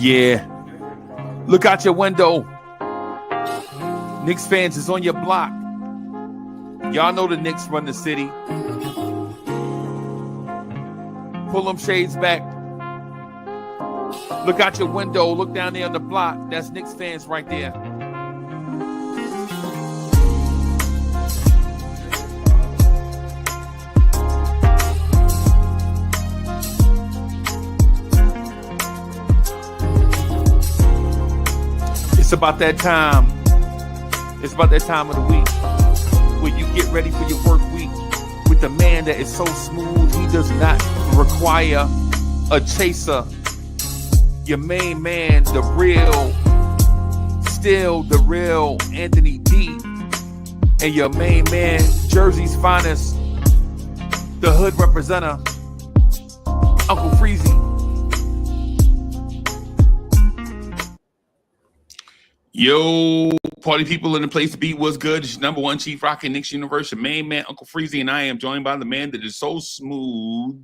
Yeah. Look out your window. Knicks fans is on your block. Y'all know the Knicks run the city. Pull them shades back. Look out your window. Look down there on the block. That's Knicks fans right there. It's about that time. It's about that time of the week where you get ready for your work week with the man that is so smooth. He does not require a chaser. Your main man, the real, still the real Anthony D. And your main man, Jersey's finest, the hood representative, Uncle Freezie. Yo, party people in the place to be. What's good? It's your number one chief rockin' Knicks Universe, your main man, Uncle Freezie, and I am joined by the man that is so smooth.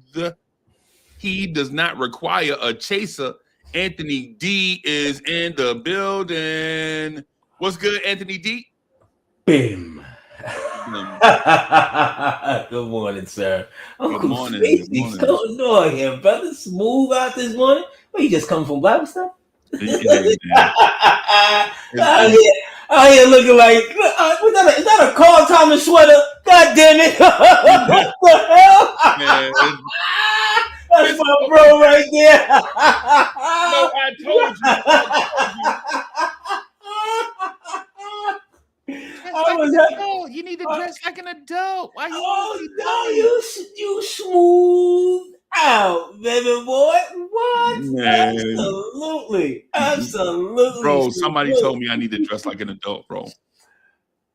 He does not require a chaser. Anthony D is in the building. What's good, Anthony D? Bim. Good morning, sir. Uncle Good morning. Freezie, what's going on here, brother? Smooth out this morning? Well, you just come from Bible stuff? Out here looking like, is that a Carl Thomas sweater? God damn it. What the hell? Man, that's my bro right there. No, I told you. You need to dress like an adult. Why you you smooth out, baby boy. What? Man. Absolutely. Bro, somebody told me I need to dress like an adult, bro.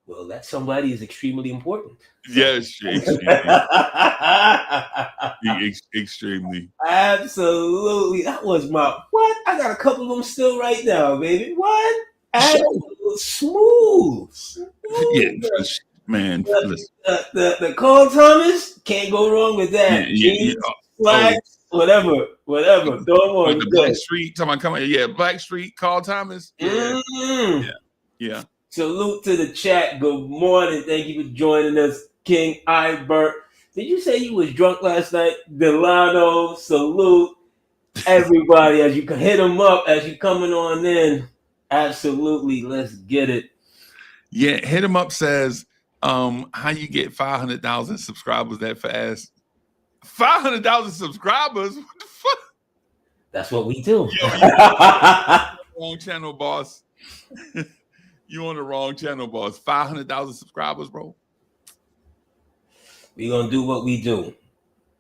Well, that somebody is extremely important. Yes, extremely. Absolutely. That was my what? I got a couple of them still right now, baby. What? Smooth. Yeah, man. The Carl Thomas, can't go wrong with that. Yeah. Slacks, whatever. The Black Street, Black Street, Carl Thomas. Yeah. Salute to the chat. Good morning. Thank you for joining us, King Ibert. Did you say you was drunk last night? Delano, salute everybody as you can hit them up as you coming on in. Absolutely. Let's get it. Yeah, hit him up says, how you get 500,000 subscribers that fast? 500,000 subscribers? What the fuck? That's what we do. Wrong channel, boss. You on the wrong channel, boss. 500,000 subscribers, bro. We gonna do what we do.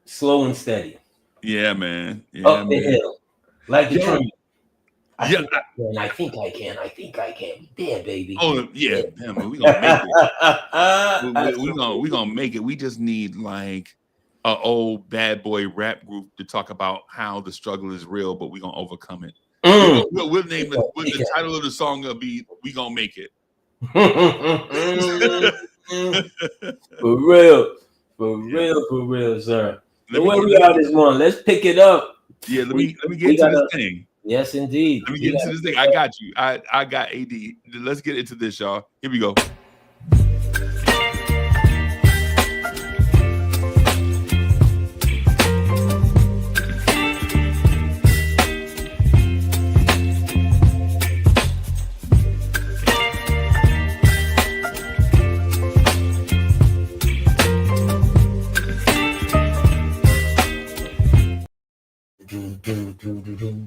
Slow and steady. Yeah, man. Up the hill. Like the train. I think I can. There, baby. Oh, yeah. Damn, we gonna make it. we gonna make it. We just need like an old bad boy rap group to talk about how the struggle is real, but we gonna overcome it. We'll name the title of the song will be "We Gonna Make It." For real, sir. So where we are this morning? Let's pick it up. Yeah, let me get into this thing. Yes, indeed. Let me get into this thing. I got you. I got AD. Let's get into this, y'all. Here we go.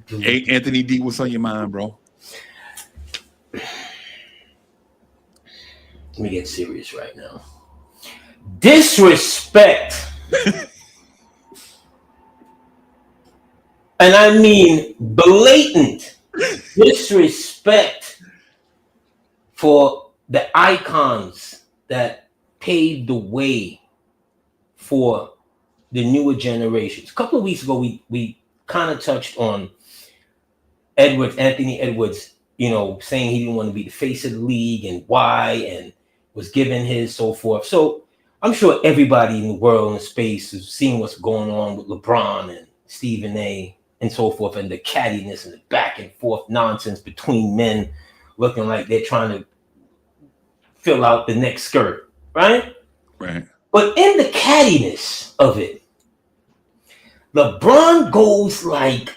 Hey, Anthony D, what's on your mind, bro? Let me get serious right now. Disrespect. And I mean blatant disrespect for the icons that paved the way for the newer generations. A couple of weeks ago, we kind of touched on Anthony Edwards, saying he didn't want to be the face of the league and why, and was given his so forth. So I'm sure everybody in the world and space has seen what's going on with LeBron and Stephen A. and so forth, and the cattiness and the back and forth nonsense between men looking like they're trying to fill out the next skirt, right? Right. But in the cattiness of it, LeBron goes like,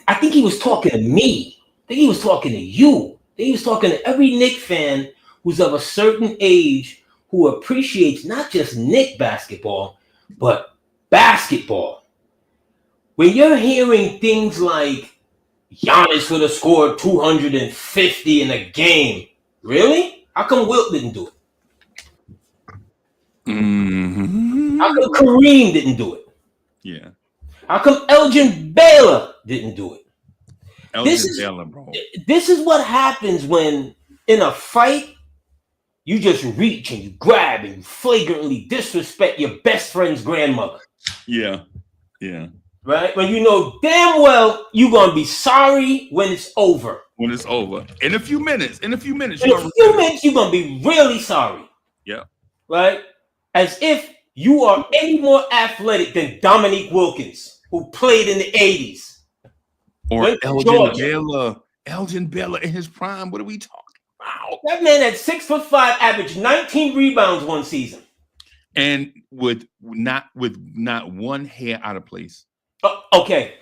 I think he was talking to me. I think he was talking to you. I think he was talking to every Knicks fan who's of a certain age who appreciates not just Knicks basketball, but basketball. When you're hearing things like Giannis would have scored 250 in a game, really? How come Wilt didn't do it? Mm-hmm. How come Kareem didn't do it? Yeah. How come Elgin Baylor didn't do it? Baylor, bro. This is what happens when in a fight, you just reach and you grab and you flagrantly disrespect your best friend's grandmother. Yeah. Yeah. Right? When you know damn well you're going to be sorry when it's over. When it's over. In a few minutes. you're going to be really sorry. Yeah. Right? As if you are any more athletic than Dominique Wilkins, who played in the 80s. Or Elgin Baylor in his prime. What are we talking about? That man at 6'5", averaged 19 rebounds one season. And with not one hair out of place. Okay.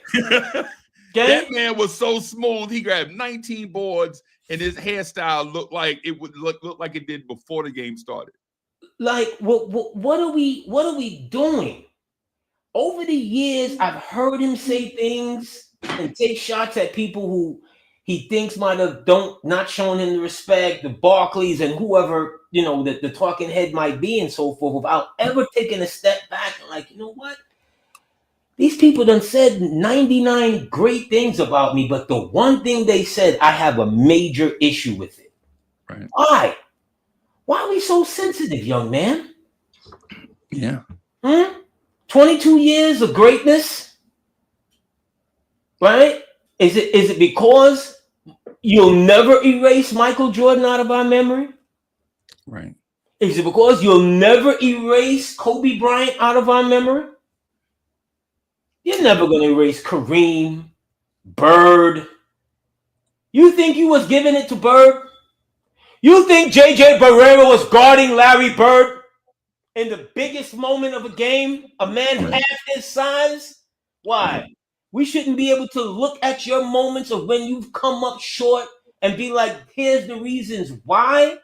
That man was so smooth. He grabbed 19 boards, and his hairstyle looked like it would look like it did before the game started. Like, what are we doing? Over the years, I've heard him say things and take shots at people who he thinks might have not shown him the respect, the Barclays and whoever, the talking head might be and so forth, without ever taking a step back and like, you know what? These people done said 99 great things about me, but the one thing they said, I have a major issue with it. Right. Why? Why are we so sensitive, young man? Yeah. 22 years of greatness, right? Is it because you'll never erase Michael Jordan out of our memory? Right. Is it because you'll never erase Kobe Bryant out of our memory? You're never going to erase Kareem, Bird. You think you was giving it to Bird? You think J.J. Barrera was guarding Larry Bird in the biggest moment of a game? A man half his size? Why? We shouldn't be able to look at your moments of when you've come up short and be like, here's the reasons why.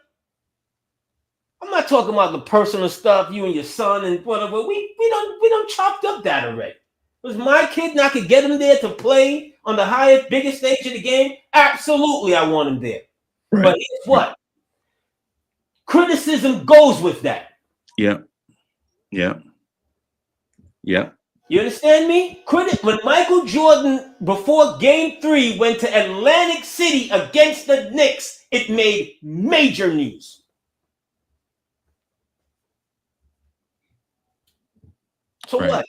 I'm not talking about the personal stuff, you and your son and whatever. We don't chopped up that already. Was my kid and I could get him there to play on the highest, biggest stage of the game? Absolutely, I want him there. Right. But here's what? Criticism goes with that. Yeah. Yeah. Yeah. You understand me? When Michael Jordan, before Game 3, went to Atlantic City against the Knicks, it made major news. So what?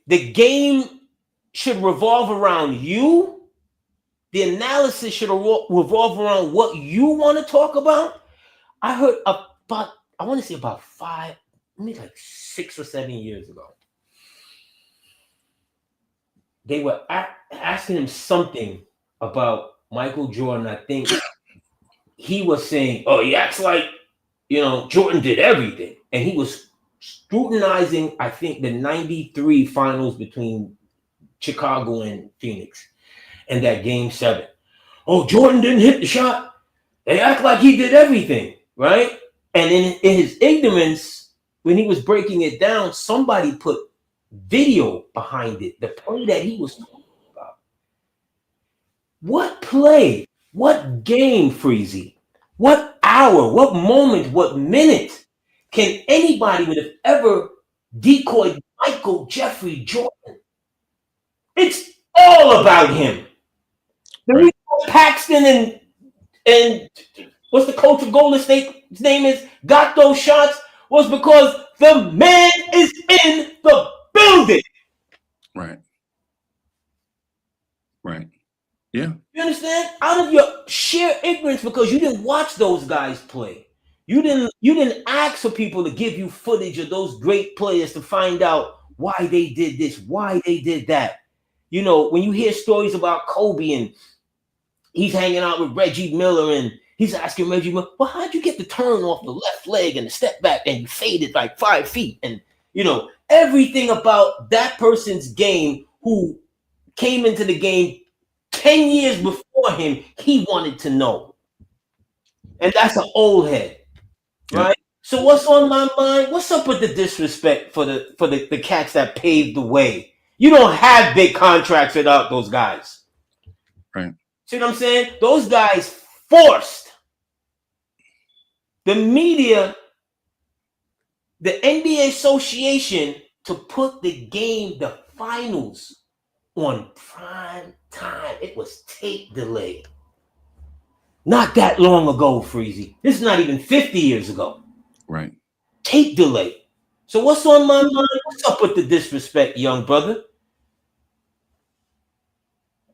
The game should revolve around you. The analysis should revolve around what you want to talk about. I heard about 6 or 7 years ago. They were asking him something about Michael Jordan. I think he was saying, he acts like, Jordan did everything. And he was scrutinizing, I think, the 93 finals between Chicago and Phoenix and that Game 7. Oh, Jordan didn't hit the shot. They act like he did everything, right? And in his ignorance, when he was breaking it down, somebody put video behind it, the play that he was talking about. What play? What game, Freezie? What hour? What moment? What minute can anybody would have ever decoyed Michael Jeffrey Jordan? It's all about him. The reason Paxton and what's the coach of Golden State? His name is got those shots was because the man is in the building. Right. Yeah. You understand? Out of your sheer ignorance, because you didn't watch those guys play. You didn't ask for people to give you footage of those great players to find out why they did this, why they did that. You know, when you hear stories about Kobe and he's hanging out with Reggie Miller and he's asking Reggie Miller, well, how'd you get the turn off the left leg and the step back and you faded like 5 feet? And, you know, everything about that person's game who came into the game 10 years before him, he wanted to know. And that's an old head, right? Yep. So what's on my mind? What's up with the disrespect for the cats that paved the way? You don't have big contracts without those guys. Right. See what I'm saying? Those guys forced the media, the NBA Association, to put the finals, on prime time. It was tape delay. Not that long ago, Freezie. This is not even 50 years ago. Right. Tape delay. So what's on my mind? What's up with the disrespect, young brother?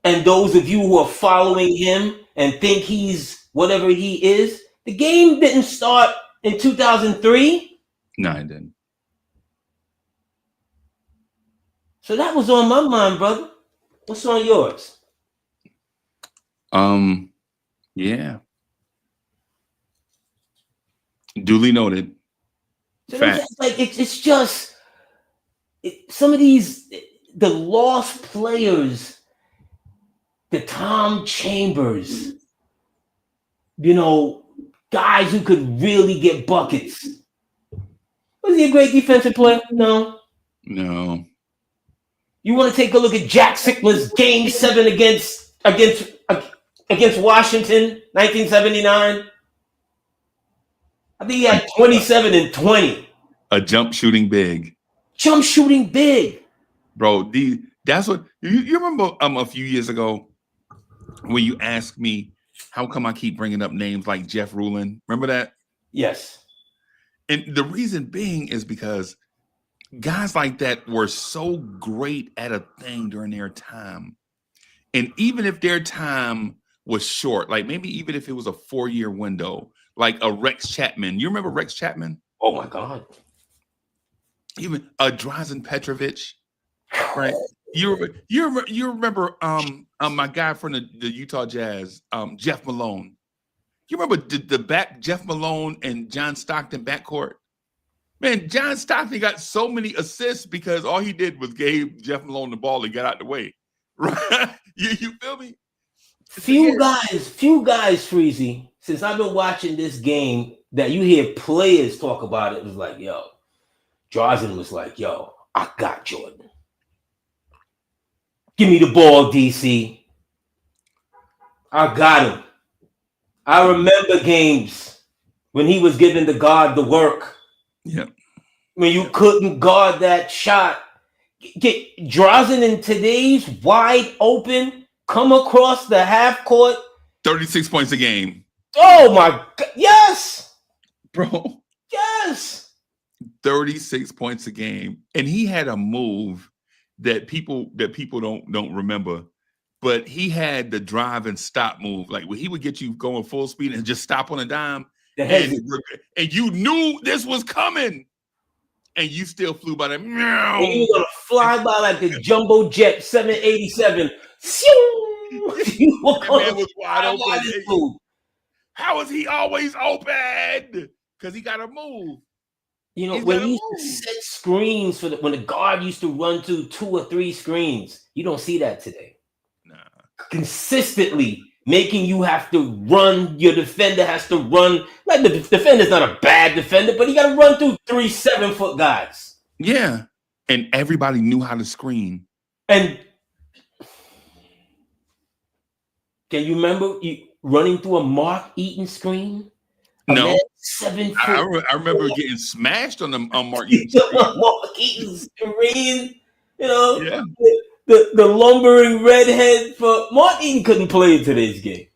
And those of you who are following him and think he's whatever he is, the game didn't start in 2003. No, it didn't. So that was on my mind, brother. What's on yours? Yeah. Duly noted. So like it's just some of these the lost players, the Tom Chambers, you know, guys who could really get buckets. Was he a great defensive player? No. No. You want to take a look at Jack Sickler's Game 7 against Washington, 1979? I think he had 27 and 20. A jump shooting big. Jump shooting big. Bro, that's what you remember a few years ago when you asked me how come I keep bringing up names like Jeff Rulin? Remember that? Yes. And the reason being is because guys like that were so great at a thing during their time. And even if their time was short, like maybe even if it was a 4-year window, like a Rex Chapman. You remember Rex Chapman? Oh my God. Even a Drazen Petrovic, right? You remember my guy from the Utah Jazz, Jeff Malone. You remember the back Jeff Malone and John Stockton backcourt? Man, John Stockton got so many assists because all he did was gave Jeff Malone the ball and got out the way. Right? You feel me? Few guys, Freezie, since I've been watching this game that you hear players talk about it, was like, yo, Drazen was like, yo, I got Jordan. Give me the ball, DC. I got him. I remember games when he was giving the guard the work. Yeah. When you couldn't guard that shot. Get Drazen in today's wide open, come across the half court. 36 points a game. Oh my God. Yes. Bro. Yes. 36 points a game. And he had a move that people don't remember. But he had the drive and stop move. Like when he would get you going full speed and just stop on a dime. And you knew this was coming. And you still flew by that. And you were gonna fly by like the jumbo jet 787. You were man was wide open. How is he always open? Because he got to move. You know, when you set screens for when the guard used to run to 2 or 3 screens, you don't see that today. Nah. Consistently making you have to run. Your defender has to run. Like the defender's not a bad defender, but he got to run through 3 7-foot guys. Yeah. And everybody knew how to screen. And can you remember running through a Mark Eaton screen? No. 7 foot. I remember getting smashed on Mark Eaton screen. Mark Eaton screen. You know, yeah. The lumbering redhead for Mark Eaton couldn't play in today's game,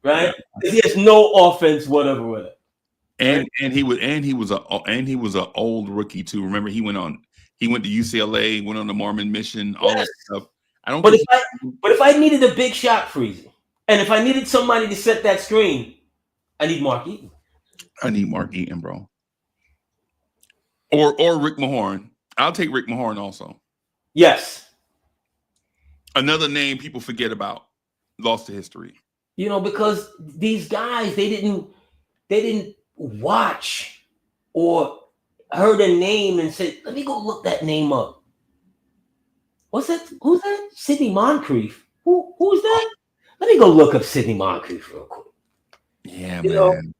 right? Yeah. He has no offense, whatever. And he was an old rookie too. Remember, he went to UCLA, went on the Mormon mission, all that stuff. But if I needed a big shot, Freezie, and if I needed somebody to set that screen, I need Mark Eaton. I need Mark Eaton, bro. Or Rick Mahorn. I'll take Rick Mahorn also. Yes. Another name people forget about, lost to history. Because these guys, they didn't watch or heard a name and said, let me go look that name up. What's that? Who's that? Sidney Moncrief. Who's that? Let me go look up Sidney Moncrief real quick. Yeah, man.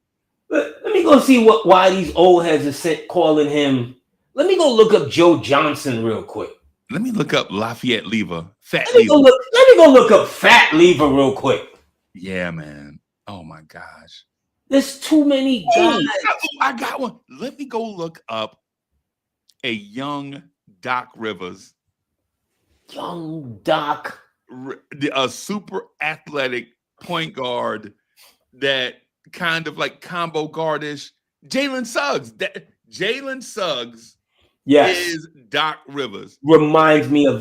Let me go see why these old heads are calling him. Let me go look up Joe Johnson real quick. Let me look up Lafayette Lever. Let me go look up Fat Lever real quick. Yeah, man. Oh my gosh. There's too many guys. I got one. Let me go look up a young Doc Rivers. Young Doc. A super athletic point guard that kind of like combo guardish. Jalen Suggs. Jalen Suggs is Doc Rivers. Reminds me of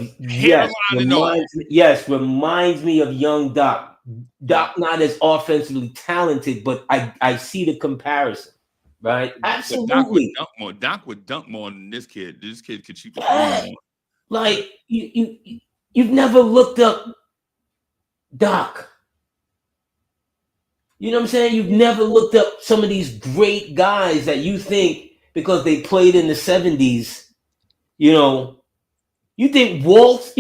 reminds me of young Doc. Doc not as offensively talented, but I see the comparison, right? Absolutely. Doc would dunk more than this kid. This kid could shoot. Like you've never looked up Doc. You know what I'm saying? You've never looked up some of these great guys that you think because they played in the 70s. You think Walt's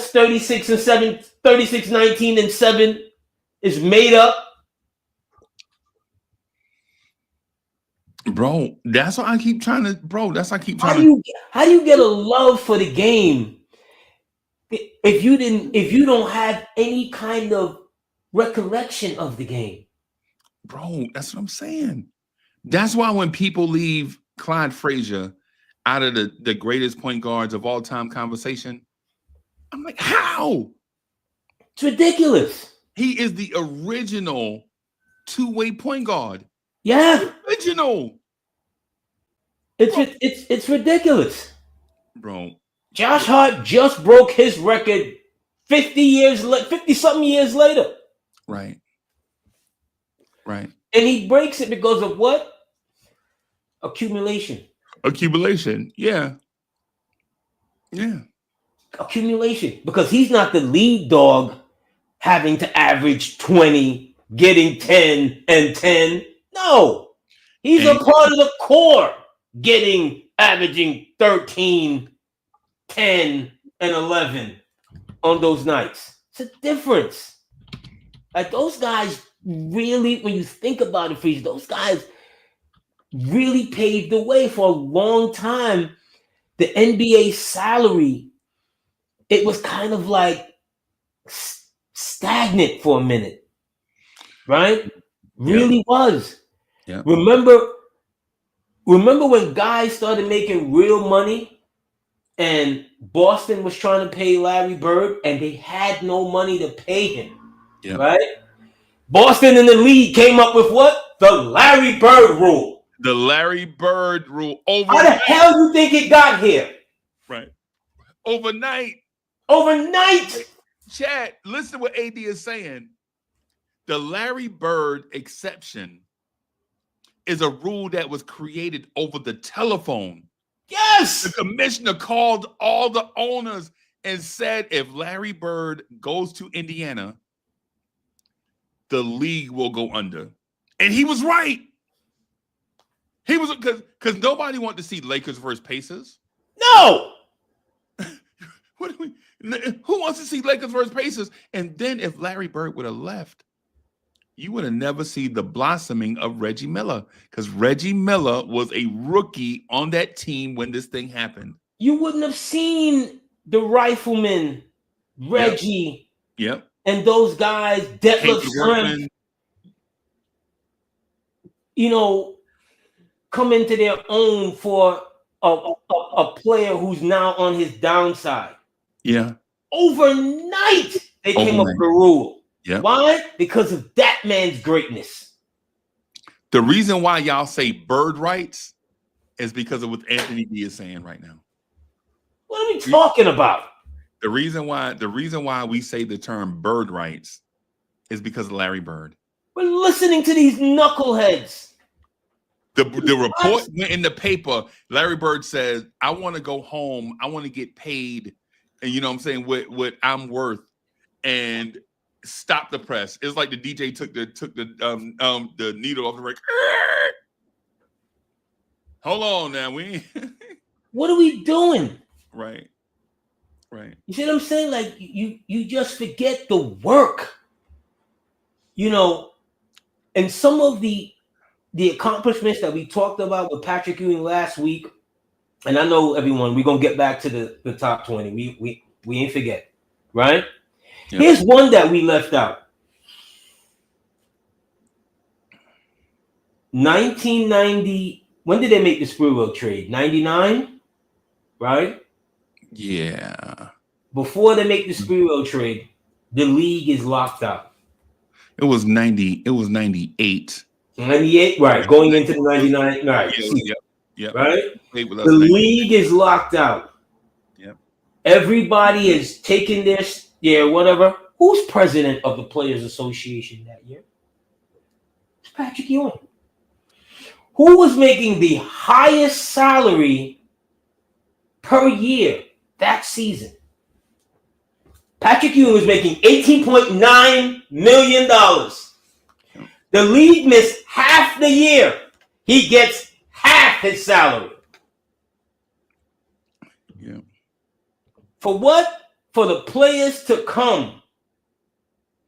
36 and 7, 36, 19 and 7 is made up? Bro, that's why I keep trying to. How do you get a love for the game if you don't have any kind of recollection of the game? Bro, that's what I'm saying. That's why when people leave Clyde Frazier out of the greatest point guards of all time conversation, I'm like, how? It's ridiculous. He is the original two-way point guard. Yeah. Original. It's ridiculous. Bro. Josh Hart just broke his record 50-something years later. Right. Right. And he breaks it because of what? Accumulation. Yeah. Yeah. Accumulation. Because he's not the lead dog having to average 20, getting 10 and 10. No. He's a part of the core averaging 13, 10, and 11 on those nights. It's a difference. Like those guys really, when you think about it, Freeze, those guys really paved the way for a long time. The NBA salary, it was kind of like stagnant for a minute, right? Really was. Yeah. Remember when guys started making real money and Boston was trying to pay Larry Bird and they had no money to pay him, right? Boston in the league came up with what? The Larry Bird rule. The Larry Bird rule. How the hell do you think it got here? Right. Overnight. Chad, listen to what AD is saying. The Larry Bird exception is a rule that was created over the telephone. Yes. The commissioner called all the owners and said, if Larry Bird goes to Indiana, the league will go under. And he was right. He was, because nobody wanted to see Lakers versus Pacers. No. Who wants to see Lakers versus Pacers? And then if Larry Bird would have left, you would have never seen the blossoming of Reggie Miller, because Reggie Miller was a rookie on that team when this thing happened. You wouldn't have seen the Rifleman, Reggie, and those guys, Detlef Schrempf, come into their own for a player who's now on his downside. Yeah. Overnight, they came up with a rule. Yeah. Why? Because of that man's greatness. The reason why y'all say bird rights is because of what Anthony D is saying right now. What are we talking about? The reason why we say the term bird rights is because of Larry Bird. We're listening to these knuckleheads. The report went in the paper. Larry Bird says, I want to go home. I want to get paid. And you know what I'm saying? What I'm worth. And stop the press. It's like the DJ took the needle off the record. Hold on now. What are we doing? Right. You see what I'm saying? Like you just forget the work. And some of the accomplishments that we talked about with Patrick Ewing last week, and I know everyone, we're gonna get back to the top 20. We ain't forget, right? Yep. Here's one that we left out. 1990. When did they make the Sprewell trade? 99, right? Yeah. Before they make the Sprewell trade, the league is locked out. It was 90. It was 98. 98, right? Going into the 99, right? Yep. Right. The league is locked out. Yep. Everybody is taking their whatever. Who's president of the Players Association that year? It's Patrick Ewing. Who was making the highest salary per year that season? Patrick Ewing was making $18.9 million. The league missed half the year. He gets half his salary. Yeah. For what? For the players to come.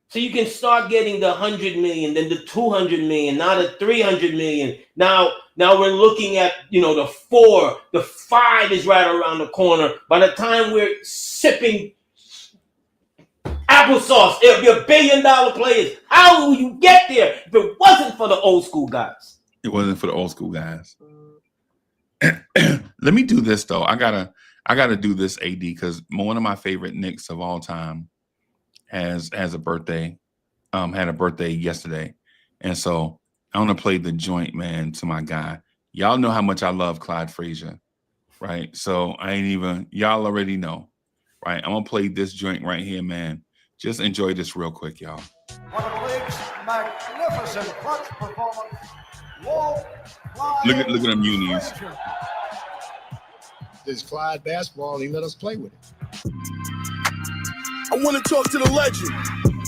So you can start getting the 100 million, then the 200 million, now the 300 million. Now we're looking at, the 4, the 5 is right around the corner. By the time we're sipping applesauce, it'll be $1 billion players. How will you get there if it wasn't for the old school guys? It wasn't for the old school guys. Let me do this though. I gotta do this, AD, because one of my favorite Knicks of all time has a birthday. Had a birthday yesterday, and so I want to play the joint, man, to my guy. Y'all know how much I love Clyde Frazier, right? So y'all already know, right? I'm gonna play this joint right here, man. Just enjoy this real quick, y'all. One of the league's magnificent clutch performance. Walt, look at them unis. This Clyde basketball, he let us play with it. I want to talk to the legend.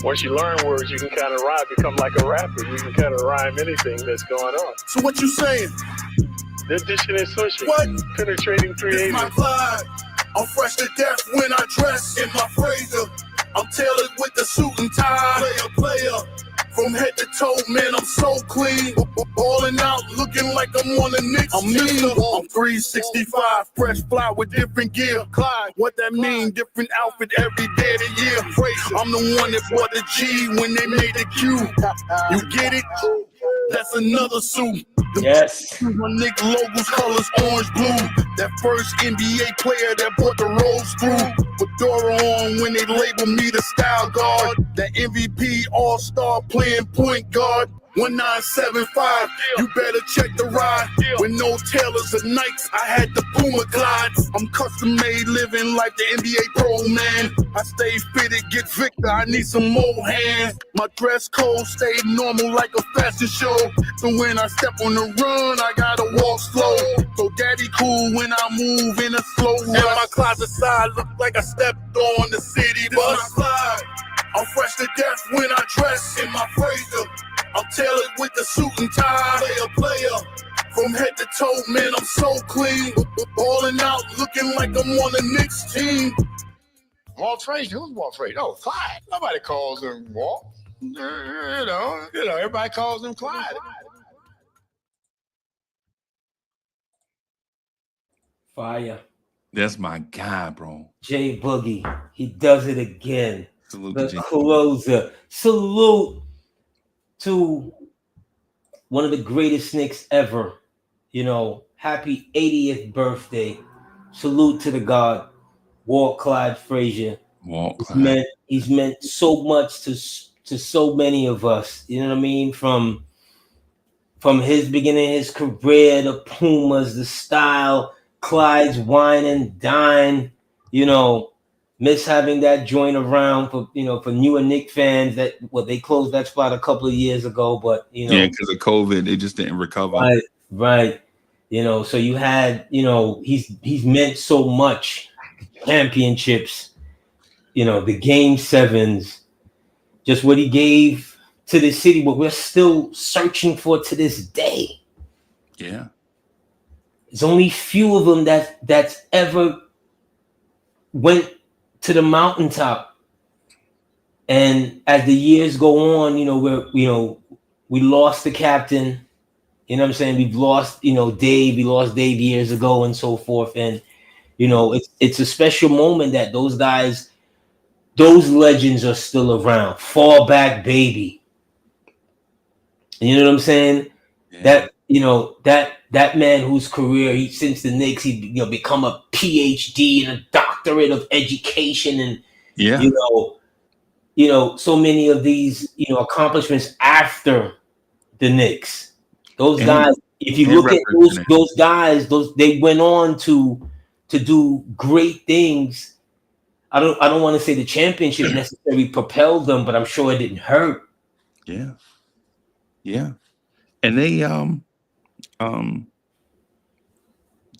Once you learn words, you can kind of become like a rapper. You can kind of rhyme anything that's going on. So what you saying? They're dishing and swishing. What? Penetrating creative. It's my Clyde. I'm fresh to death when I dress in my Frazier. I'm tailored with the suit and tie. Player. From head to toe, man, I'm so clean. Balling out, looking like I'm on the Knicks team. I'm 365, fresh fly with different gear. Clyde, what that mean? Different outfit every day of the year. I'm the one that brought the G when they made the Q. You get it? That's another suit. Yes. My Knicks logos, colors orange, blue. That first NBA player that brought the rolls through. Fedora on when they label me the style guard. That MVP all-star playing point guard. 1975, you better check the ride. With no tailors or Nikes, I had the Puma glides. I'm custom made, living like the NBA pro man. I stay fitted, get Victor, I need some more hands. My dress code stayed normal like a fashion show. So when I step on the run, I gotta walk slow. So daddy cool when I move in a slow rush. And my closet side look like I stepped on the city bus. I'm fresh to death when I dress in my Frazier. I'm tailored with the suit and tie. Player. From head to toe, man, I'm so clean. Balling out, looking like I'm on the Knicks team. Walt Frazier? Who's Walt Frazier? Oh, Clyde. Nobody calls him Walt. You know, everybody calls him Clyde. Fire. That's my guy, bro. Jay Boogie. He does it again. Salute the closer. Salute to one of the greatest Knicks ever. Happy 80th birthday. Salute to the God, Walt Clyde Frazier. Walt Clyde. He's meant so much to so many of us. You know what I mean? From his beginning, his career, the Pumas, the style, Clyde's wine and dine. Miss having that joint around for newer Knicks fans they closed that spot a couple of years ago, but yeah, because of COVID, they just didn't recover. right? You know, so you had, you know, he's meant so much. Championships, you know, the game sevens, just what he gave to the city, what we're still searching for to this day. Yeah. There's only few of them that's ever went to the mountaintop. And as the years go on, we lost the captain. You know what I'm saying? We've lost, Dave. We lost Dave years ago and so forth. And, it's a special moment that those guys, those legends are still around. Fall back, baby. You know what I'm saying? Yeah. That man whose career since the Knicks, he become a PhD and a doctorate of education, and so many of these accomplishments after the Knicks. Those guys, if you look at those guys, they went on to do great things. I don't want to say the championship necessarily propelled them, but I'm sure it didn't hurt. Yeah. Yeah. And they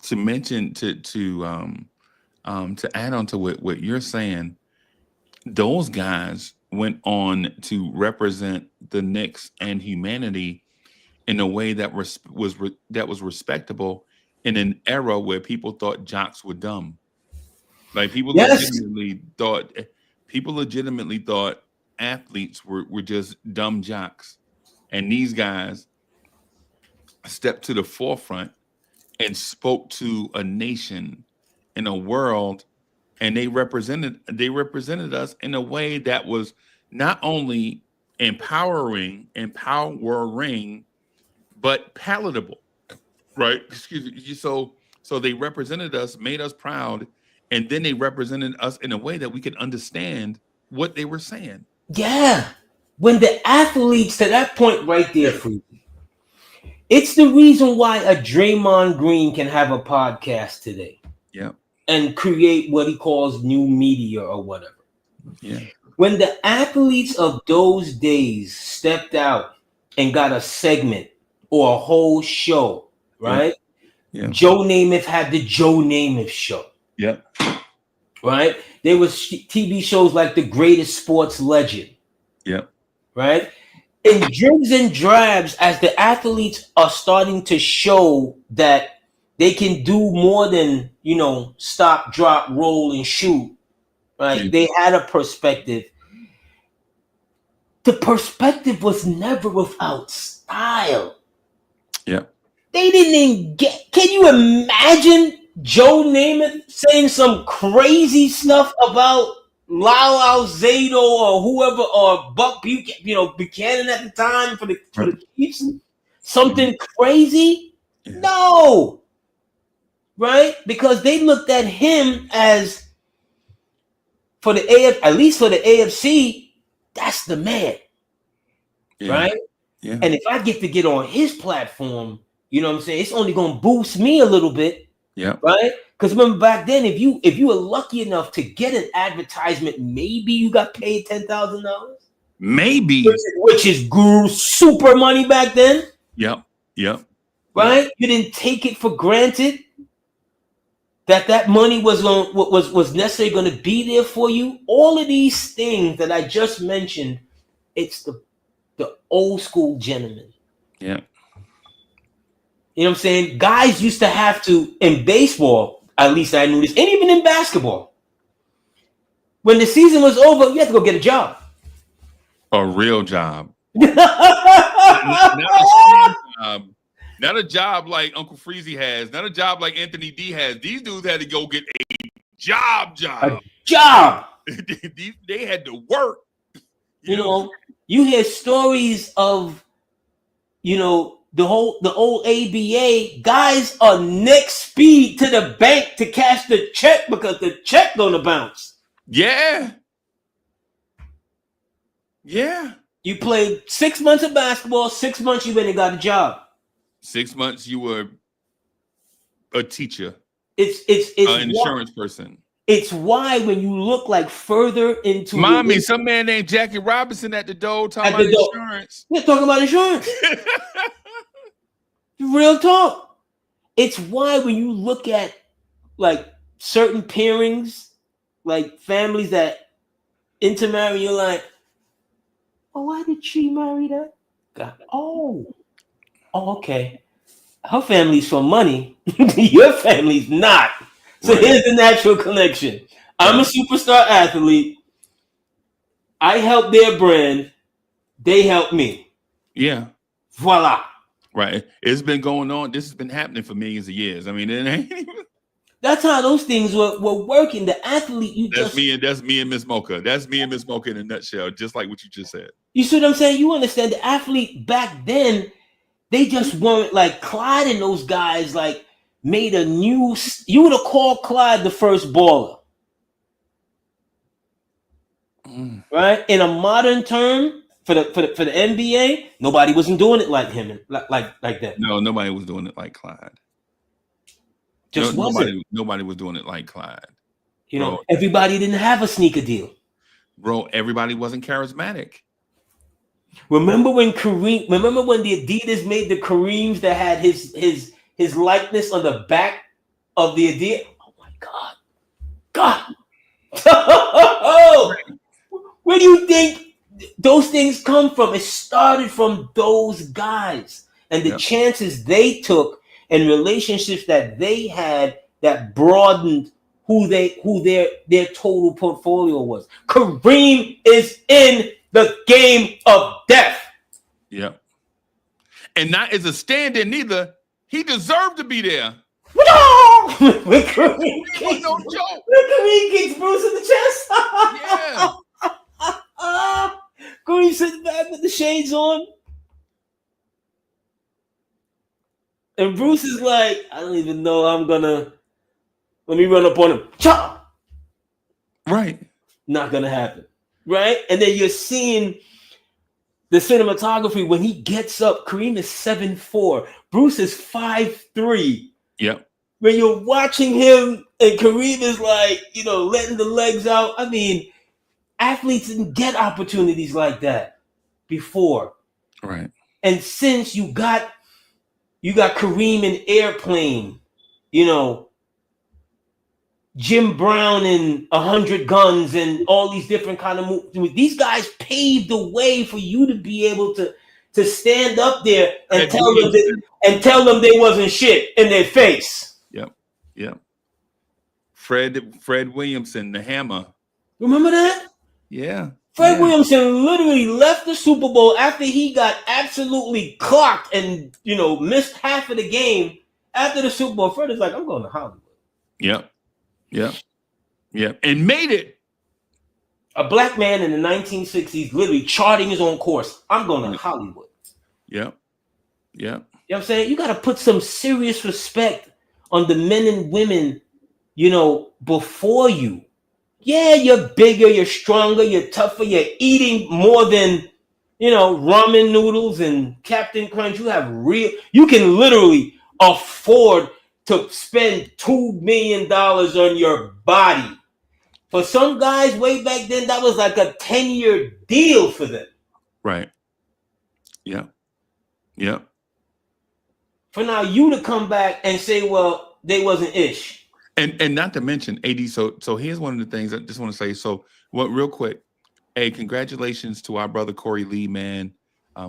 to mention to add on to what you're saying, those guys went on to represent the Knicks and humanity in a way that was respectable in an era where people thought jocks were dumb. Like people legitimately thought athletes were just dumb jocks. And these guys stepped to the forefront and spoke to a nation in a world, and they represented us in a way that was not only empowering, but palatable, right? Excuse me. So they represented us, made us proud, and then they represented us in a way that we could understand what they were saying. Yeah. When the athletes, to that point right there, Freezie, it's the reason why a Draymond Green can have a podcast today. Yeah. And create what he calls new media or whatever. Yeah. When the athletes of those days stepped out and got a segment or a whole show, right? Yeah. Joe Namath had the Joe Namath show. Yeah. Right? There was TV shows like The Greatest Sports Legend. Yeah. Right? In dribs and drabs, as the athletes are starting to show that they can do more than, stop, drop, roll, and shoot. Right? Yeah. They had a perspective. The perspective was never without style. Yeah. They didn't even get. Can you imagine Joe Namath saying some crazy stuff about Lyle Alzado or whoever, or Buck Buchanan at the time for the Chiefs? Something crazy? Yeah. No. Right? Because they looked at him as, at least for the AFC, that's the man. Yeah. Right? Yeah. And if I get on his platform, you know what I'm saying, it's only gonna boost me a little bit. Yeah. Right? Because remember back then, if you were lucky enough to get an advertisement, maybe you got paid $10,000. Maybe. Which is super money back then. Yep. Yep. Right? Yep. You didn't take it for granted that money was necessarily going to be there for you. All of these things that I just mentioned, it's the old school gentleman. Yeah. You know what I'm saying? Guys used to have to, in baseball, at least I knew this, and even in basketball, when the season was over, you had to go get a job. A real job. Not a job. Not a job like Uncle Freezie has. Not a job like Anthony D has. These dudes had to go get a job. A job. They had to work. You know, you hear stories of, the old ABA guys are next speed to the bank to cash the check because the check gonna bounce. Yeah. Yeah. You played 6 months of basketball, 6 months you went and got a job. 6 months you were a teacher. It's an insurance person. It's why when you look like further into Mommy, some man named Jackie Robinson at the door talking about insurance. We're talking about insurance. Real talk. It's why when you look at like certain pairings, like families that intermarry, you're like, oh, why did she marry that guy? Oh, okay. Her family's for money. Your family's not. So Right. here's the natural connection. I'm a superstar athlete. I help their brand. They help me. Yeah. Voila. Right. It's been going on. This has been happening for millions of years. I mean, it ain't even... That's how those things were working. The athlete, That's me and Miss Mocha. That's me and Miss Mocha in a nutshell, just like what you just said. You see what I'm saying? You understand the athlete back then, they just weren't like Clyde and those guys like made a new. You would have called Clyde the first baller, right? In a modern term for the NBA, nobody wasn't doing it like him, like that. No, nobody was doing it like Clyde. Nobody was doing it like Clyde. You know, everybody didn't have a sneaker deal. Bro, everybody wasn't charismatic. Remember when the Adidas made the Kareems that had his likeness on the back of the Adidas? Oh my God. Where do you think those things come from? It started from those guys and the chances they took and relationships that they had that broadened who their total portfolio was. Kareem is in the game of death. Yep. And not as a stand-in neither. He deserved to be there. When Kareem kicks Bruce in the chest. Yeah. Kareem sitting back with the shades on. And Bruce is like, I don't even know how I'm gonna. Let me run up on him. Chop! Right. Not gonna happen. Right? And then you're seeing the cinematography when he gets up. Kareem is 7'4". Bruce is 5'3". Yep. When you're watching him and Kareem is like, letting the legs out. I mean, athletes didn't get opportunities like that before. Right. And since you got Kareem in Airplane, Jim Brown in 100 Guns and all these different kind of movies. These guys paved the way for you to be able to stand up there and tell them they wasn't shit in their face. Yep. Yep. Fred Williamson, the Hammer. Remember that? Yeah. Fred Williamson literally left the Super Bowl after he got absolutely clocked and missed half of the game. After the Super Bowl, Fred is like, I'm going to Hollywood. Yep. Yep. Yep. And made it. A black man in the 1960s literally charting his own course. I'm going to Hollywood. Yep. Yep. You know what I'm saying? You got to put some serious respect on the men and women, before you. Yeah, you're bigger, you're stronger, you're tougher, you're eating more than, ramen noodles and Captain Crunch. You can literally afford to spend $2 million on your body. For some guys way back then, that was like a 10-year deal for them. Right. Yeah. Yeah. For now, you to come back and say, well, they wasn't ish. And not to mention, AD, so here's one of the things I just want to say. So real quick, hey, congratulations to our brother Corey Lee, man,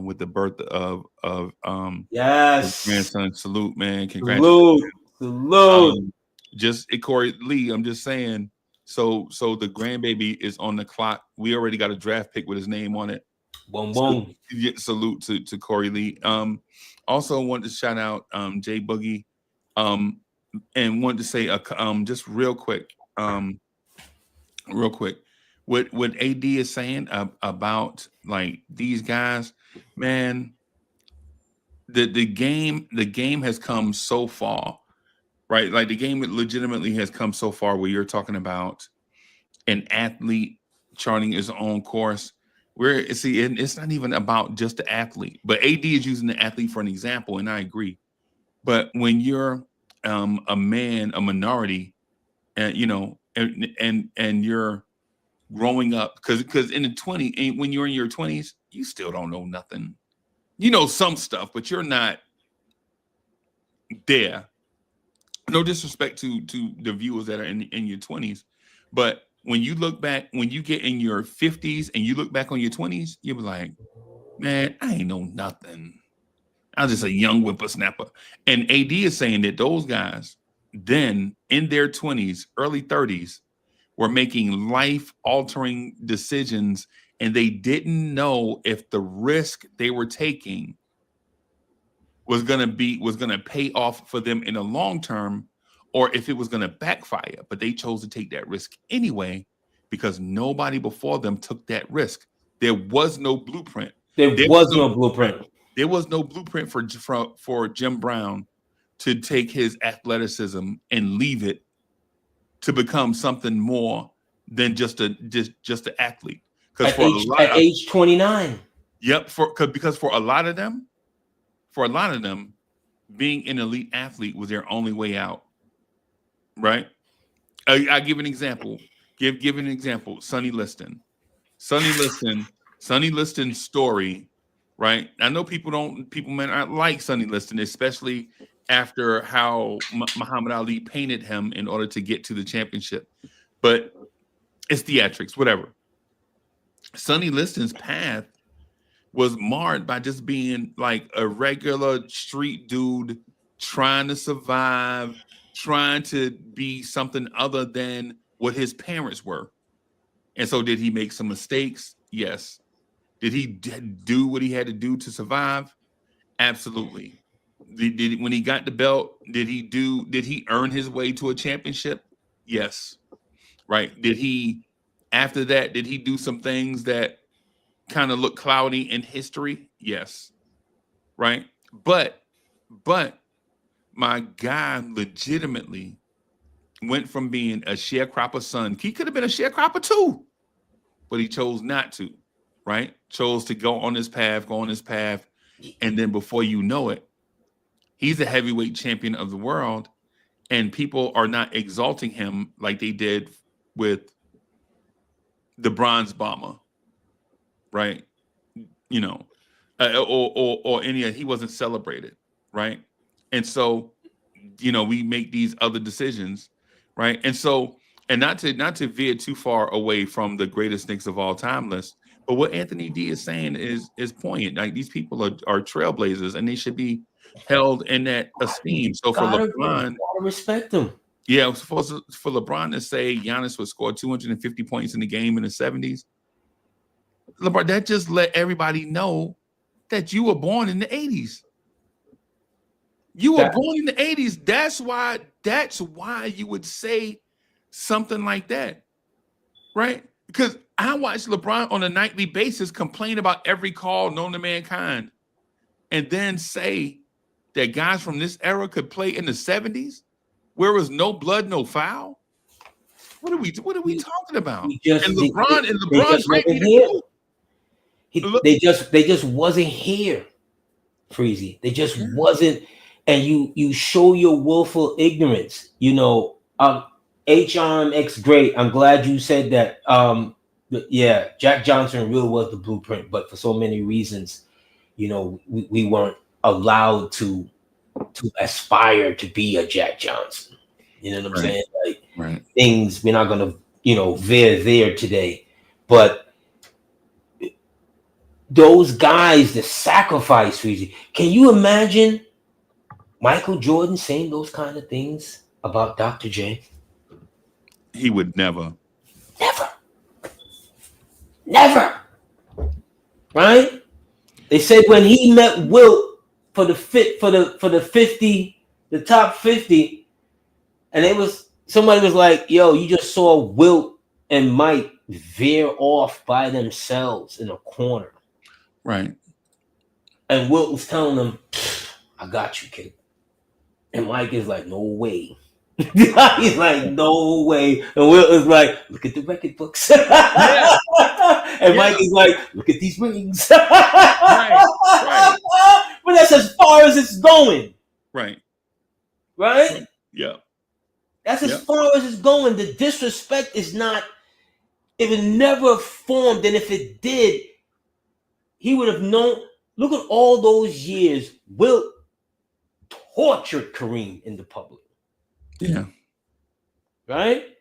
with the birth of his grandson. Salute, man. Congratulations. Salute. Corey Lee, I'm just saying. So the grandbaby is on the clock. We already got a draft pick with his name on it. Boom, boom. Salute to Corey Lee. Also wanted to shout out Jay Boogie, and wanted to say just real quick, what AD is saying about like these guys, man. The game has come so far, right? Like the game legitimately has come so far where you're talking about an athlete charting his own course. It's not even about just the athlete, but AD is using the athlete for an example, and I agree. But when you're a man, a minority, and and you're growing up, because in the 20s, when you're in your 20s, you still don't know nothing. You know some stuff, but you're not there. No disrespect to the viewers that are in your 20s, but when you look back, when you get in your 50s and you look back on your 20s, you'll be like, man, I ain't know nothing. I was just a young whippersnapper. And AD is saying that those guys then in their 20s, early 30s, were making life-altering decisions, and they didn't know if the risk they were taking was gonna pay off for them in the long term, or if it was gonna backfire. But they chose to take that risk anyway because nobody before them took that risk. There was no blueprint. There was no blueprint. There was no blueprint for Jim Brown to take his athleticism and leave it to become something more than just an athlete. At age 29. Yep, because for a lot of them, being an elite athlete was their only way out. Right? I give an example. Give an example. Sonny Liston. Sonny Liston's story. Right. I know people may not like Sonny Liston, especially after how Muhammad Ali painted him in order to get to the championship. But it's theatrics, whatever. Sonny Liston's path was marred by just being like a regular street dude trying to survive, trying to be something other than what his parents were. And so did he make some mistakes? Yes. Did he do what he had to do to survive? Absolutely. When he got the belt, did he earn his way to a championship? Yes. Right. After that, did he do some things that kind of look cloudy in history? Yes. Right. But my guy legitimately went from being a sharecropper son. He could have been a sharecropper too, but he chose not to. Right? Chose to go on this path. And then before you know it, he's a heavyweight champion of the world, and people are not exalting him like they did with the Bronze Bomber, right? You know, or any. He wasn't celebrated, right? And so, you know, we make these other decisions, right? And so, and not to veer too far away from the greatest Knicks of all time list. But what Anthony D is saying is poignant. Like, these people are trailblazers, and they should be held in that esteem. So for LeBron, gotta respect them. Yeah, for LeBron to say Giannis would score 250 points in the game in the 70s, LeBron, that just let everybody know that you were born in the 80s. You were born in the 80s. That's why you would say something like that, right? Because I watch LeBron on a nightly basis complain about every call known to mankind, and then say that guys from this era could play in the 70s, where was no blood, no foul. What are we talking about? They just wasn't here, Freezie. They just wasn't. And you show your willful ignorance. You know, HRMX great. I'm glad you said that. Yeah, Jack Johnson really was the blueprint, but for so many reasons, you know, we weren't allowed to aspire to be a Jack Johnson. You know what I'm saying? Like, things, we're not gonna, you know, veer there today. But those guys, the sacrifice, Freezie. Can you imagine Michael Jordan saying those kind of things about Dr. J? He would never. Never. Right? They said when he met Wilt for the 50, the top 50, and somebody was like, yo, you just saw Wilt and Mike veer off by themselves in a corner. Right. And Wilt was telling them, I got you, kid. And Mike is like, no way. He's like, no way. And Wilt is like, look at the record books. Yeah. And Mike is like, look at these rings. Right. But that's as far as it's going. Right? Yeah. That's as far as it's going. The disrespect is not, if it never formed, and if it did, he would have known. Look at all those years. Wilt tortured Kareem in the public. Yeah. Right?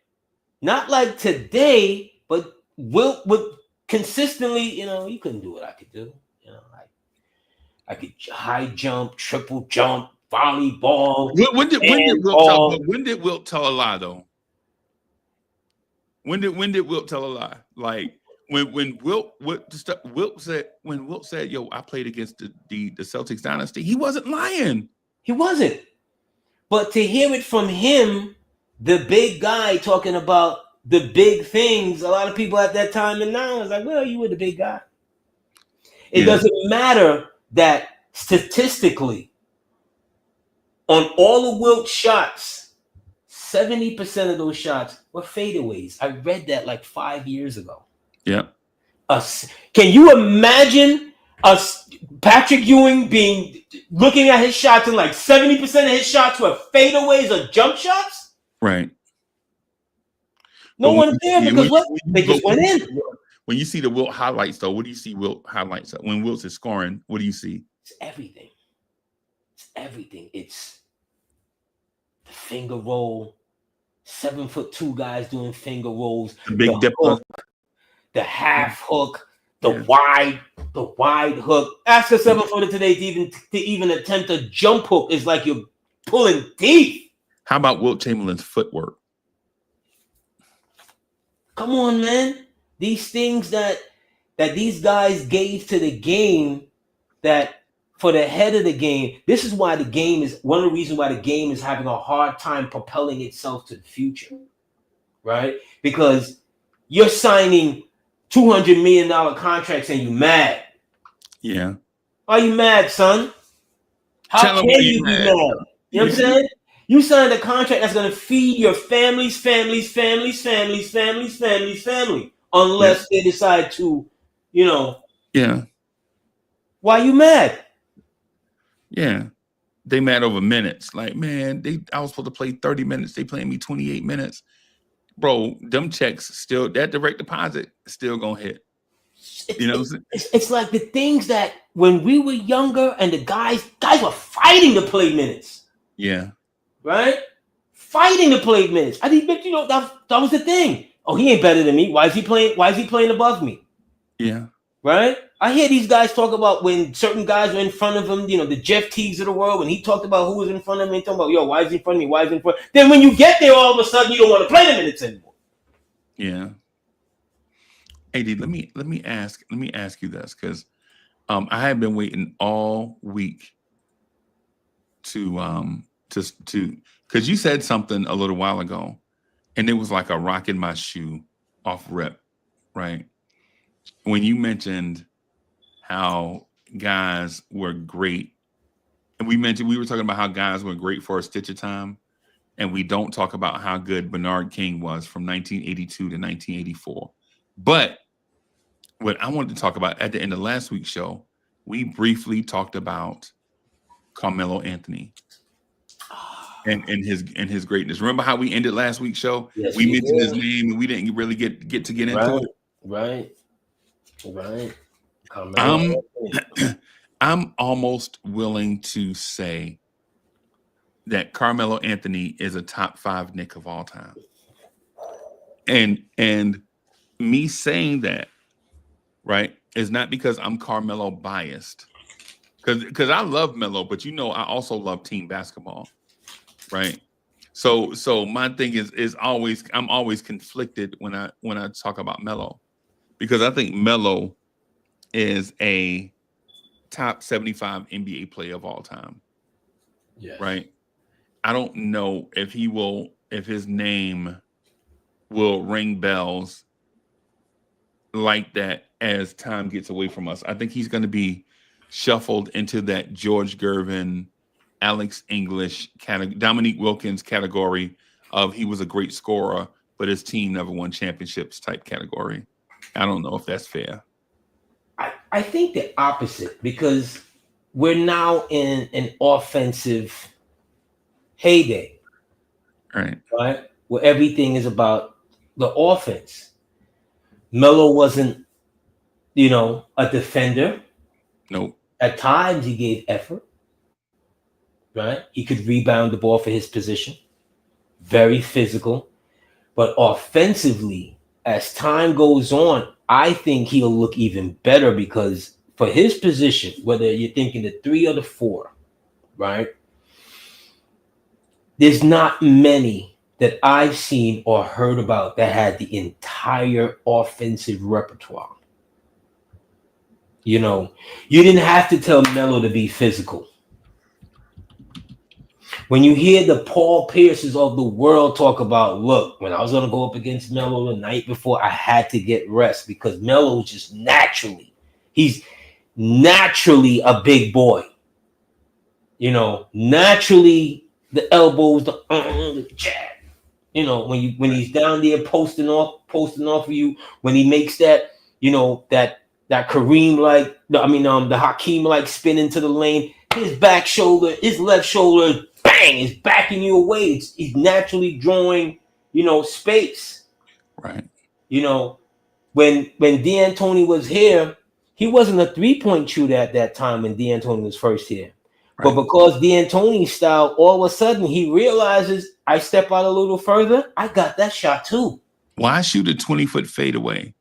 Not like today, but Wilt would consistently, you couldn't do what I could do. I could high jump, triple jump, volleyball. When did Wilt tell a lie though? When did Wilt tell a lie? Like when Wilt said, "Yo, I played against the Celtics dynasty," he wasn't lying. He wasn't. But to hear it from him, the big guy talking about the big things, a lot of people at that time and now is like, well, you were the big guy. It doesn't matter that statistically, on all of Wilt's shots, 70% of those shots were fadeaways. I read that like 5 years ago. Yeah. Can you imagine Patrick Ewing looking at his shots and like 70% of his shots were fadeaways or jump shots? Right. No one there because they just went in. When you see the Wilt highlights, though, what do you see Wilt highlights? When Wilt is scoring, what do you see? It's everything. It's everything. It's the finger roll, 7'2" guys doing finger rolls, the big dip hook, the half hook, the wide hook. Ask a 7-footer today to even attempt a jump hook is like you're pulling teeth. How about Wilt Chamberlain's footwork? Come on, man. These things that these guys gave to the game, that for the head of the game, this is why the game is one of the reasons why the game is having a hard time propelling itself to the future, right? Because you're signing $200 million contracts and you mad. Yeah. Are you mad, son? How can you be mad? You know what I'm saying? You signed a contract that's going to feed your family, unless they decide to, Yeah. Why you mad? Yeah. They mad over minutes. Like, man, I was supposed to play 30 minutes. They playing me 28 minutes. Bro, them checks still, that direct deposit is still going to hit. You know what I'm saying? It's like the things that when we were younger and the guys were fighting to play minutes. Yeah. Right? Fighting to play minutes. I think, that was the thing. Oh, he ain't better than me. Why is he playing above me? Yeah. Right? I hear these guys talk about when certain guys were in front of him, the Jeff Teagues of the world, when he talked about who was in front of him, talking about, yo, why is he in front of me? Why is he in front? Then when you get there, all of a sudden, you don't want to play the minutes anymore. Yeah. AD, let me ask you this, because I have been waiting all week to because you said something a little while ago, and it was like a rock in my shoe off rip, right? When you mentioned how guys were great, and we were talking about how guys were great for a stitch of time, and we don't talk about how good Bernard King was from 1982 to 1984. But what I wanted to talk about at the end of last week's show, we briefly talked about Carmelo Anthony and his greatness. Remember how we ended last week's show? Yes, we mentioned his name and we didn't really get to get into it. Right. I'm almost willing to say that Carmelo Anthony is a top 5 Knick of all time. And me saying that, right, is not because I'm Carmelo biased. Because I love Melo, but I also love team basketball. Right. So my thing is always, I'm always conflicted when I talk about Melo, because I think Melo is a top 75 NBA player of all time. Yeah. Right. I don't know if his name will ring bells like that as time gets away from us. I think he's going to be shuffled into that George Gervin, Alex English, Dominique Wilkins category of he was a great scorer, but his team never won championships type category. I don't know if that's fair. I think the opposite, because we're now in an offensive heyday. Right. Where everything is about the offense. Melo wasn't, a defender. Nope. At times he gave effort. right? He could rebound the ball for his position. Very physical. But offensively, as time goes on, I think he'll look even better because for his position, whether you're thinking the 3 or the 4, right? There's not many that I've seen or heard about that had the entire offensive repertoire. You know, you didn't have to tell Melo to be physical. When you hear the Paul Pierces of the world talk about, look, when I was going to go up against Melo the night before, I had to get rest because Melo just he's naturally a big boy. You know, naturally the elbows, the jab. You know, when he's down there posting off of you, when he makes that, you know, that Kareem the Hakeem like spin into the lane, his left shoulder, bang, is backing you away. He's naturally drawing, you know, space. Right. You know, when D'Antoni was here, he wasn't a 3-point shooter at that time when D'Antoni was first here. Right. But because D'Antoni's style, all of a sudden he realizes I step out a little further, I got that shot too. Why shoot a 20-foot fadeaway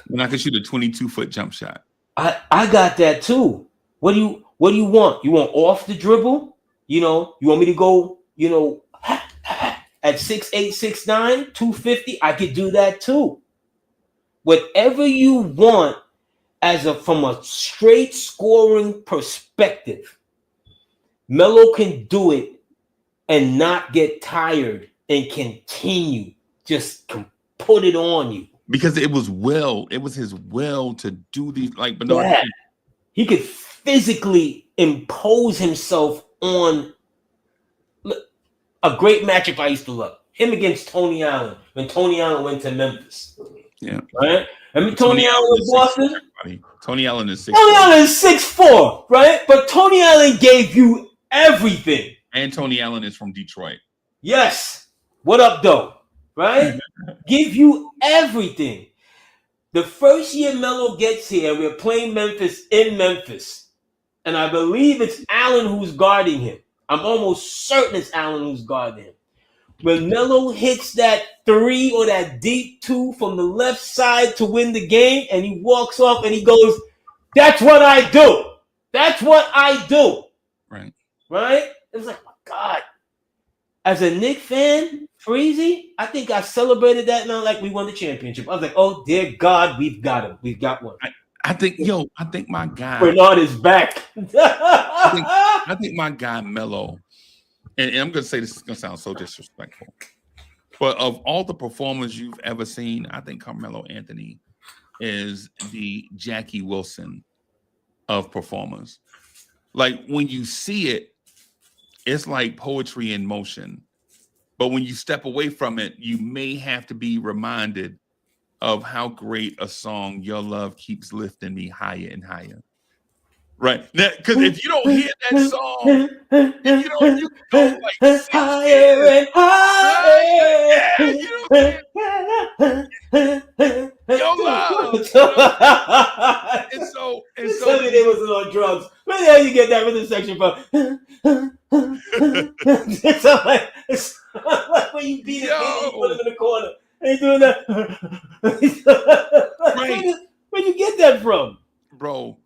when I can shoot a 22-foot jump shot? I got that too. What do you want? You want off the dribble? You know, you want me to go, you know, at 6'8", 6'9", 250? I could do that too. Whatever you want from a straight scoring perspective, Melo can do it and not get tired and continue. Just put it on you. Because it was his will to do these, like Bernard. Yeah. He could physically impose himself on a great matchup I used to love. Him against Tony Allen when Tony Allen went to Memphis. Yeah. Right? I mean, Tony Allen was Boston. Tony Allen is 6'4". Tony Allen is 6'4", right? But Tony Allen gave you everything. And Tony Allen is from Detroit. Yes. What up, though? Right? Give you everything. The first year Melo gets here, we're playing Memphis in Memphis. And I believe it's Allen who's guarding him. I'm almost certain it's Allen who's guarding him. When Melo hits that 3 or that deep 2 from the left side to win the game, and he walks off and he goes, that's what I do. That's what I do. Right. Right? It was like, oh my God. As a Knicks fan, Freezie, I think I celebrated that now like we won the championship. I was like, oh, dear God, we've got him. We've got one. I think my guy Bernard is back. I think my guy Melo, and I'm going to say this is going to sound so disrespectful, but of all the performers you've ever seen, I think Carmelo Anthony is the Jackie Wilson of performers. Like when you see it, it's like poetry in motion. But when you step away from it, you may have to be reminded of how great a song Your Love Keeps Lifting Me Higher and Higher. Right. Because if you don't hear that song, you go like higher and higher. Your love. and so they wasn't on drugs. Where the hell you get that rhythm section from? it's like when you beat a kid, you put him in the corner. Ain't doing that. Right. Where you get that from? Bro,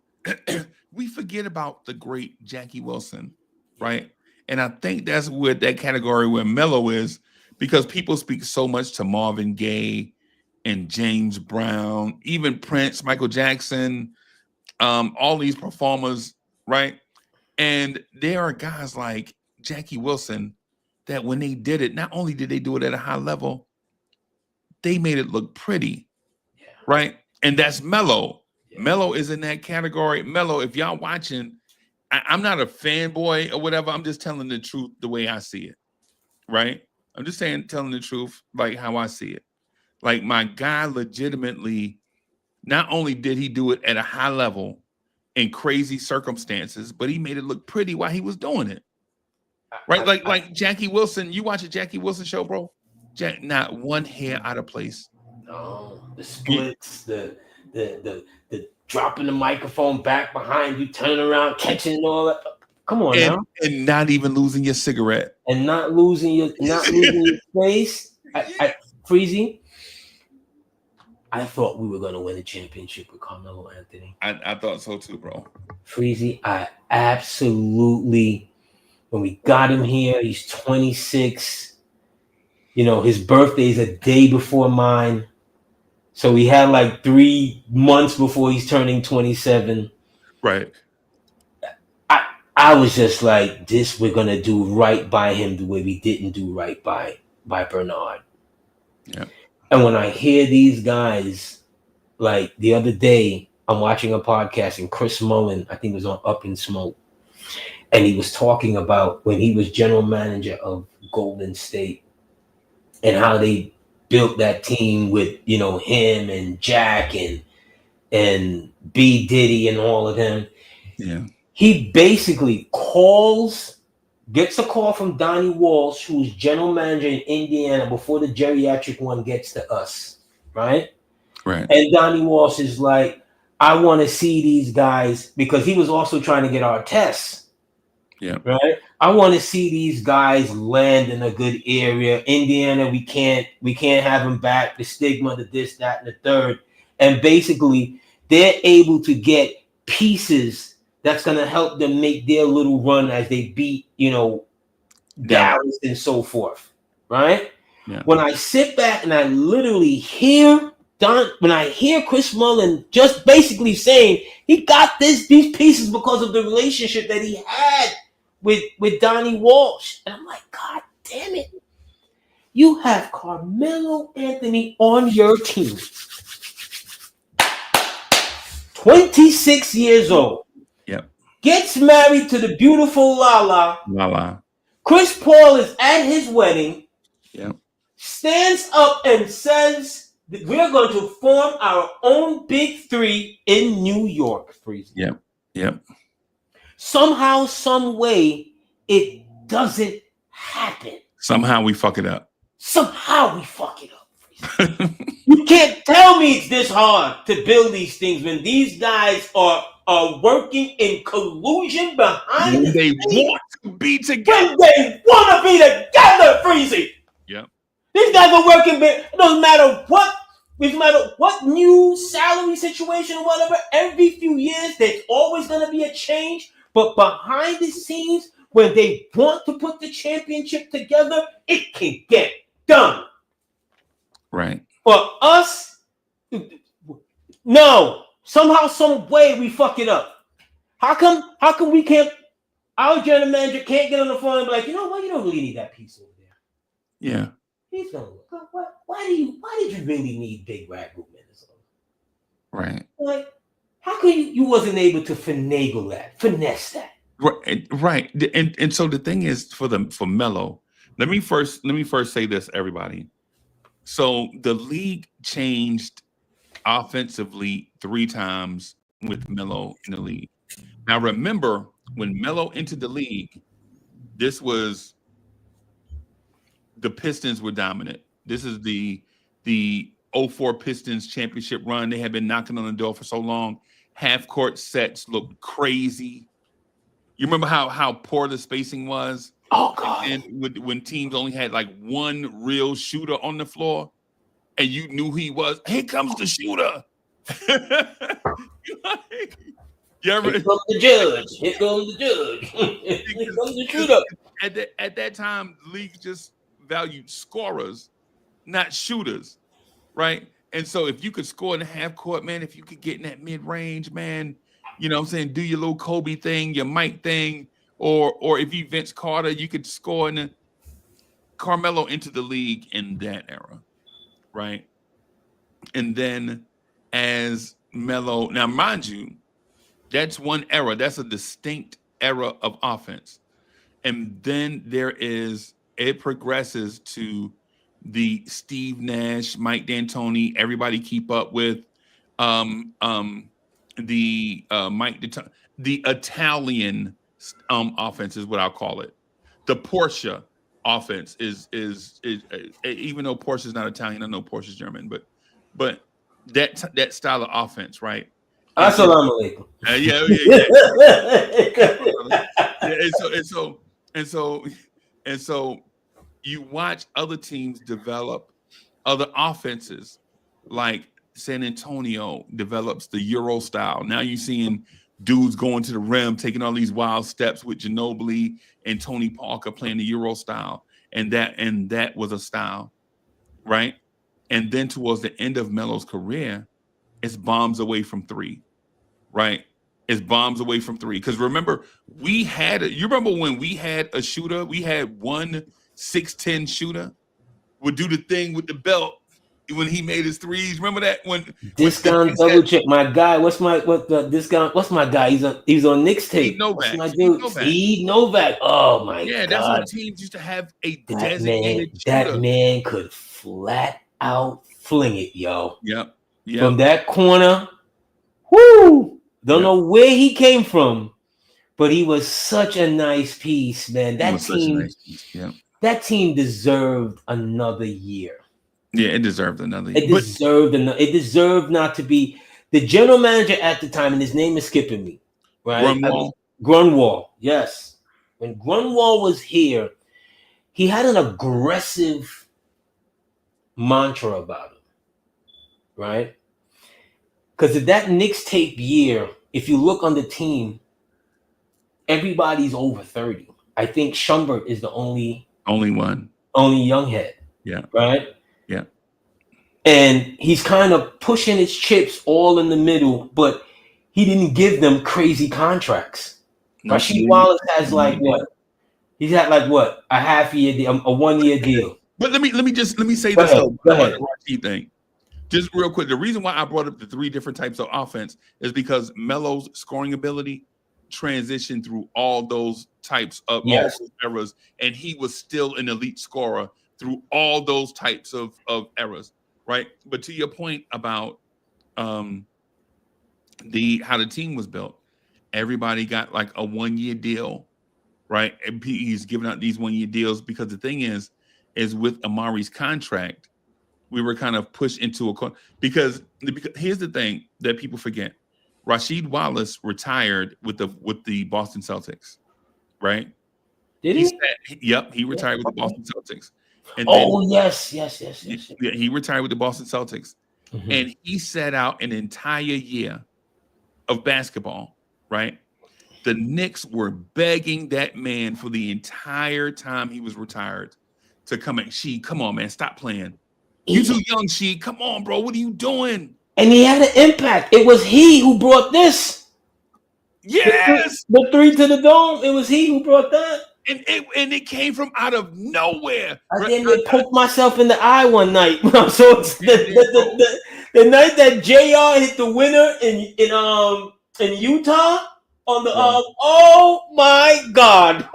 we forget about the great Jackie Wilson, right? And I think that's where that category where Melo is, because people speak so much to Marvin Gaye and James Brown, even Prince, Michael Jackson, all these performers, right? And there are guys like Jackie Wilson that when they did it, not only did they do it at a high level, they made it look pretty, right? And that's Melo. Yeah. Melo is in that category. Melo, if y'all watching, I'm not a fanboy or whatever. I'm just telling the truth the way I see it, right? I'm just telling the truth like how I see it. Like my guy legitimately, not only did he do it at a high level in crazy circumstances, but he made it look pretty while he was doing it, right? Like Jackie Wilson. You watch a Jackie Wilson show, bro? Not one hair out of place. No, the splits, the dropping the microphone back behind you, turning around, catching and all that. Come on now. And not even losing your cigarette. And not losing your face. Freezie, I thought we were going to win a championship with Carmelo Anthony. I thought so too, bro. Freezie, I absolutely, when we got him here, he's 26. You know, his birthday's a day before mine. So we had like 3 months before he's turning 27. Right. I was just like, this, we're going to do right by him the way we didn't do right by Bernard. Yeah. And when I hear these guys, like the other day, I'm watching a podcast and Chris Mullin, I think it was on Up in Smoke, and he was talking about when he was general manager of Golden State and how they built that team with, you know, him and Jack and B. Diddy and all of them. Yeah. He basically gets a call from Donnie Walsh, who's general manager in Indiana before the geriatric one gets to us, right? Right. And Donnie Walsh is like, I want to see these guys, because he was also trying to get our tests. Yeah. Right. I want to see these guys land in a good area. Indiana, we can't have them back. The stigma, the this, that, and the third. And basically, they're able to get pieces that's going to help them make their little run as they beat, you know, Dallas and so forth, right? Yeah. When I sit back and I literally hear Chris Mullin just basically saying he got these pieces because of the relationship that he had with Donnie Walsh. And I'm like, God damn it. You have Carmelo Anthony on your team. 26 years old. Yep. Gets married to the beautiful Lala. Lala. Chris Paul is at his wedding. Yep. Stands up and says that we're going to form our own big three in New York. Freezie. Yep. Yep. Somehow, some way, it doesn't happen. Somehow we fuck it up. Somehow we fuck it up. You can't tell me it's this hard to build these things when these guys are working in collusion behind when they want to be together. When they want to be together, Freezie. Yep. These guys are working. It doesn't matter what new salary situation or whatever. Every few years, there's always going to be a change. But behind the scenes, when they want to put the championship together, it can get done. Right. For us, no. Somehow, some way, we fuck it up. How come we can't? Our general manager can't get on the phone and be like, you know what? You don't really need that piece over there. Yeah. He's gonna look. Why did you really need Big Rat Movement? Right. Like, how come you wasn't able to finesse that? Right. And so the thing is for Melo, let me first say this, everybody. So the league changed offensively 3 times with Melo in the league. Now remember, when Melo entered the league, this was the Pistons were dominant. This is the 04 Pistons championship run. They had been knocking on the door for so long. Half court sets looked crazy. You remember how poor the spacing was? Oh God! And when teams only had like one real shooter on the floor, and you knew who he was. Here comes the shooter. Here comes the judge. Here comes the judge. Here comes the shooter. At that time, the league just valued scorers, not shooters, right? And so if you could score in the half court, man, if you could get in that mid range, man, you know what I'm saying, do your little Kobe thing, your Mike thing, or if you Vince Carter, you could score in the Carmelo into the league in that era, right? And then as Melo, now mind you, that's one era. That's a distinct era of offense. And then it progresses to the Steve Nash, Mike D'Antoni, everybody keep up with the Italian offense is what I'll call it. The Porsche offense is even though Porsche's not Italian, I know Porsche's German, but that style of offense, right? Assalamu alaikum. Yeah. and so you watch other teams develop other offenses, like San Antonio develops the Euro style. Now you're seeing dudes going to the rim, taking all these wild steps with Ginobili and Tony Parker playing the Euro style, and that was a style, right? And then towards the end of Melo's career, it's bombs away from three, right? It's bombs away from three. Because remember, you remember when we had a shooter, we had one 6'10" shooter would do the thing with the belt when he made his threes. Remember that when discount double check my guy. What's my guy? He's on Knicks tape. Steve Novak. Oh my god. Yeah, that's what teams used to have a designated shooter. That man could flat out fling it, yo. Yep. From that corner. Whoo! Don't know where he came from, but he was such a nice piece, man. That team deserved another year. Yeah, it deserved another year. It deserved not to be the general manager at the time, and his name is skipping me. Right? Grunwald. Yes. When Grunwald was here, he had an aggressive mantra about him. Right? Because of that Knicks tape year, if you look on the team, everybody's over 30. I think Shumpert is the only young head. Yeah. Right? Yeah. And he's kind of pushing his chips all in the middle, but he didn't give them crazy contracts. Rasheed Wallace has what? He's had a half year deal, a 1 year deal. But let me say this about the Rasheed thing. Just real quick, the reason why I brought up the three different types of offense is because Melo's scoring ability transitioned through all those types of all those eras, and he was still an elite scorer through all those types of eras, right? But to your point about how the team was built, everybody got like a 1 year deal, right? And he's giving out these 1 year deals because the thing is with Amari's contract, we were kind of pushed into a corner because here's the thing that people forget: Rasheed Wallace retired with the Boston Celtics, right? Did he? He retired with the Boston Celtics. And yes. Yeah, he retired with the Boston Celtics, and he set out an entire year of basketball, right? The Knicks were begging that man for the entire time he was retired to come in. Come on, man, stop playing. You too young, Sheed. Come on, bro. What are you doing? And he had an impact. It was he who brought this. Yes. The three to the dome. It was he who brought that. And it came from out of nowhere. I didn't poke myself in the eye one night. So it's the night that JR hit the winner in Utah. On the oh my God!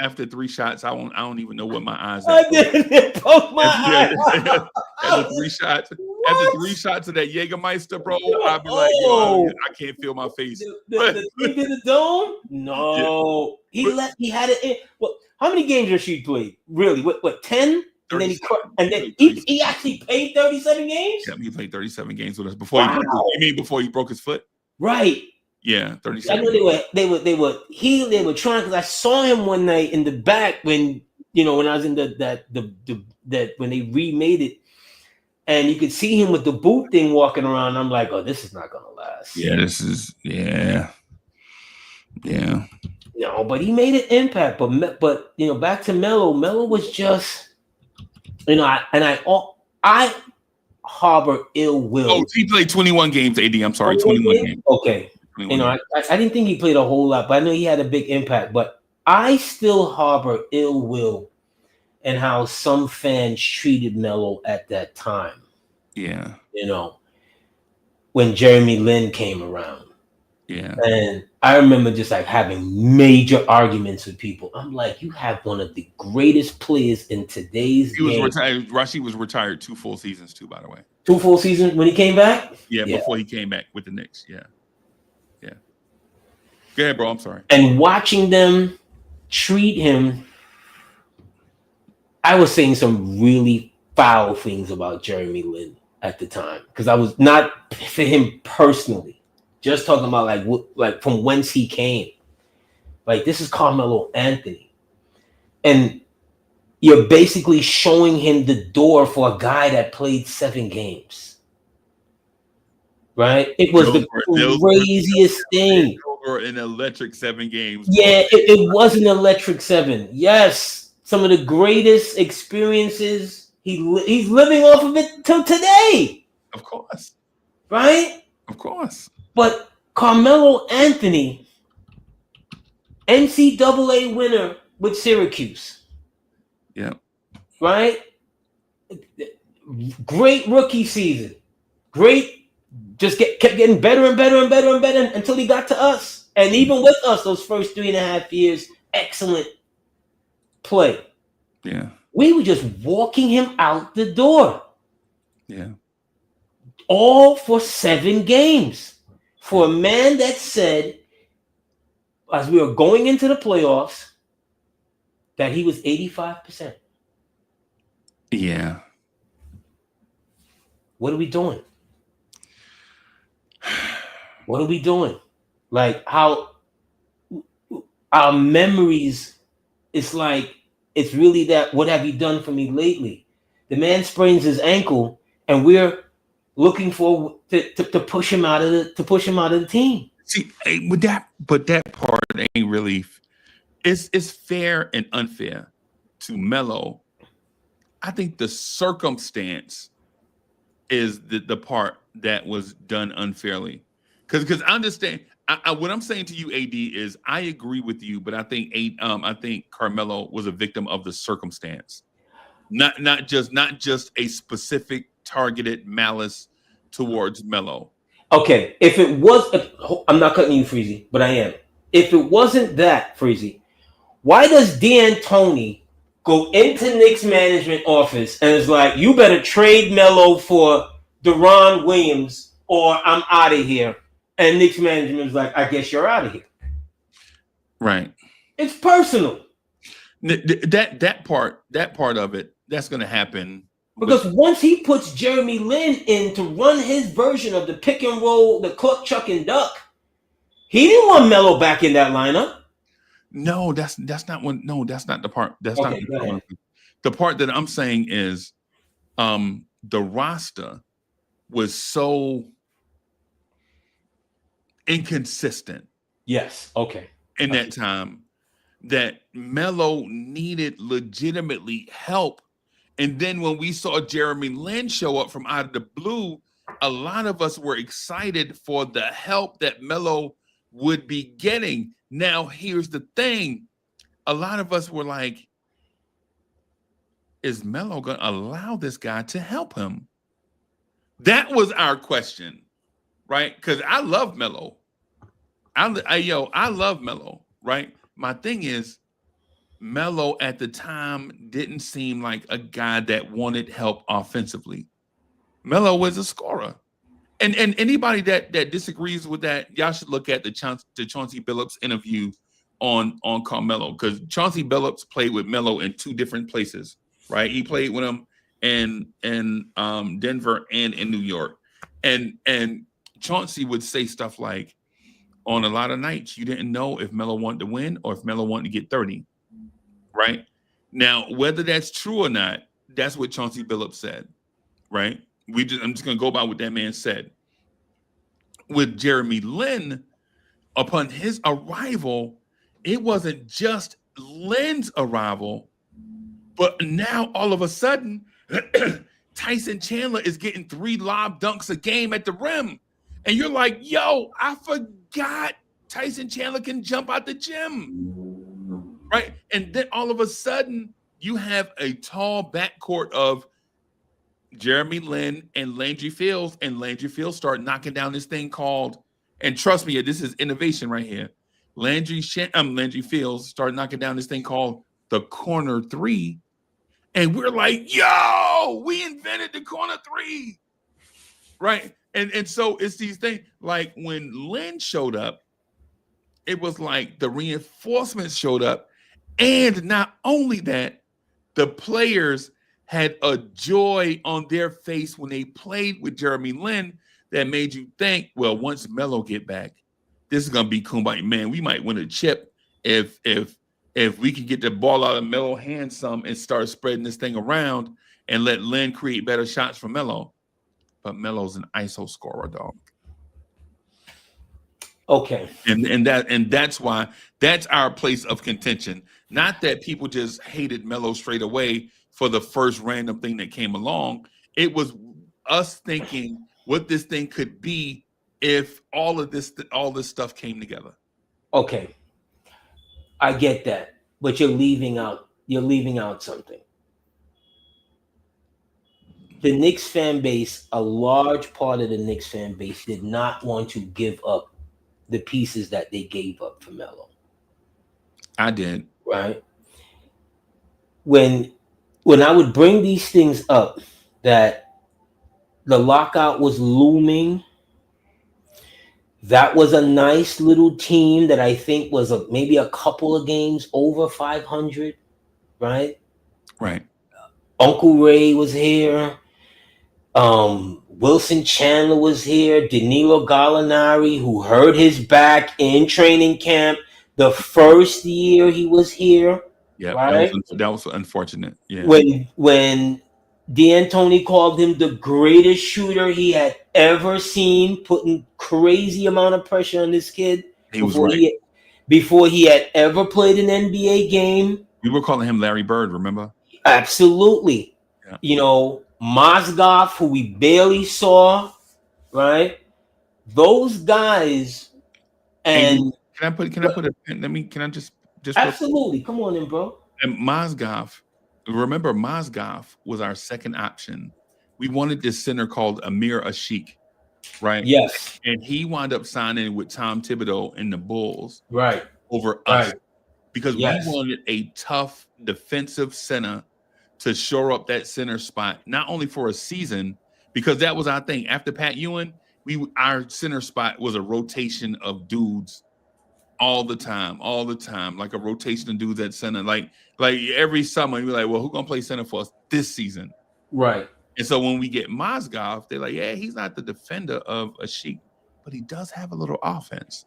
After three shots, I don't even know what my eyes. I didn't poke my eye. After three shots of that Jägermeister, bro, I'd be like, yo, I can't feel my face. The thing to the dome? No, he had it in. Well, how many games has she played? Really? What 10? And then he actually played 37 games. Yeah, he played 37 games with us before. Before he broke his foot? Right. Yeah, 37. I know they were trying, because I saw him one night in the back when I was in that when they remade it, and you could see him with the boot thing walking around. I'm like, oh, this is not gonna last. Yeah, this is No, but he made an impact. But back to Melo. Melo was just, I harbor ill will. Oh, he played 21 games. AD, I'm sorry, 21 games. Okay. I didn't think he played a whole lot, but I know he had a big impact. But I still harbor ill will and how some fans treated Melo at that time. Yeah. When Jeremy Lin came around. Yeah. And I remember just having major arguments with people. I'm like, you have one of the greatest players in today's game. Rasheed was retired 2 full seasons too, by the way. 2 full seasons when he came back? Yeah, before he came back with the Knicks. Yeah. Go ahead, bro. I'm sorry. And watching them treat him, I was saying some really foul things about Jeremy Lin at the time, because I was not for him personally, just talking about like from whence he came. Like, this is Carmelo Anthony. And you're basically showing him the door for a guy that played 7 games. Right? It was the craziest thing. Over an electric 7 games. Yeah, it was an electric 7. Yes. Some of the greatest experiences. He's living off of it till today. Of course. Right? Of course. But Carmelo Anthony, NCAA winner with Syracuse. Yeah. Right? Great rookie season. Great. Just kept getting better and better and better and better until he got to us. And even with us, those first 3.5 years, excellent play. Yeah. We were just walking him out the door. Yeah. All for 7 games. For a man that said, as we were going into the playoffs, that he was 85%. Yeah. What are we doing? What are we doing? Like, how our memories, it's like, it's really that, what have you done for me lately? The man sprains his ankle and we're looking for to push him out of the team. See, but that part ain't really, it's fair and unfair to Melo. I think the circumstance is the part that was done unfairly. Because I understand what I'm saying to you, AD, is I agree with you, but I think Carmelo was a victim of the circumstance, not just a specific targeted malice towards Melo. Okay, if it was, I'm not cutting you, Freezie, but I am. If it wasn't that, Freezie, why does D'Antoni go into Knicks management office and is like, you better trade Melo for Deron Williams or I'm out of here? And Knicks management is like, I guess you're out of here. Right. It's personal. That part of it, that's going to happen. Because once he puts Jeremy Lin in to run his version of the pick and roll, the cluck, chuck, and duck, he didn't want Melo back in that lineup. No, that's not one. No, that's not the part. That's Okay, not the part. The part that I'm saying is the roster was so inconsistent. Yes. Okay. In that time that Melo needed legitimately help. And then when we saw Jeremy Lin show up from out of the blue, a lot of us were excited for the help that Melo would be getting. Now, here's the thing. A lot of us were like, is Melo going to allow this guy to help him? That was our question, right? Because I love Melo. I love Melo, right? My thing is, Melo at the time didn't seem like a guy that wanted help offensively. Melo was a scorer. And anybody that disagrees with that, y'all should look at the Chauncey Billups interview on Carmelo, because Chauncey Billups played with Melo in 2 different places, right? He played with him in Denver and in New York. And Chauncey would say stuff like, on a lot of nights, you didn't know if Melo wanted to win or if Melo wanted to get 30, right? Now, whether that's true or not, that's what Chauncey Billups said, right? I'm just going to go by what that man said. With Jeremy Lin, upon his arrival, it wasn't just Lin's arrival, but now all of a sudden, Tyson Chandler is getting 3 lob dunks a game at the rim. And you're like, yo, I forgot Tyson Chandler can jump out the gym, right? And then all of a sudden, you have a tall backcourt of Jeremy Lin and Landry Fields, and Landry Fields start knocking down this thing called, and trust me, this is innovation right here. Landry Fields started knocking down this thing called the corner 3, and we're like, yo, we invented the corner 3, right? And so it's these things, like when Lin showed up, it was like the reinforcements showed up, and not only that, the players had a joy on their face when they played with Jeremy Lin that made you think, well, once Melo get back, this is going to be kumbaya. Man, we might win a chip if we can get the ball out of Melo's hand some and start spreading this thing around and let Lynn create better shots for Melo. But Melo's an ISO scorer, dog. Okay. And that's why that's our place of contention. Not that people just hated Melo straight away for the first random thing that came along. It was us thinking what this thing could be if all this stuff came together. Okay. I get that, but you're leaving out something. The Knicks fan base, a large part of the Knicks fan base did not want to give up the pieces that they gave up for Melo. I did. Right? When I would bring these things up, that the lockout was looming, that was a nice little team that I think was maybe a couple of games over 500, right? Right. Uncle Ray was here. Wilson Chandler was here. Danilo Gallinari, who hurt his back in training camp the first year he was here. Yeah, right? that was unfortunate. Yeah. When D'Antoni called him the greatest shooter he had ever seen, putting crazy amount of pressure on this kid. He was right. Before he had ever played an NBA game. We were calling him Larry Bird, remember? Absolutely. Yeah. You know, Mozgov, who we barely saw, right? Those guys, and can I put a pin? Can I just absolutely come on in, bro. And Mozgov, remember Mozgov was our second option. We wanted this center called Amir Ashik, right? Yes. And he wound up signing with Tom Thibodeau in the Bulls, right, over us, because yes. we wanted a tough defensive center to shore up that center spot, not only for a season, because that was our thing. After Pat Ewing, our center spot was a rotation of dudes all the time, like a rotation of dudes at center. Like every summer, you're like, well, who's gonna play center for us this season? Right. And so when we get Mozgov, they're like, yeah, he's not the defender of Ashik, but he does have a little offense.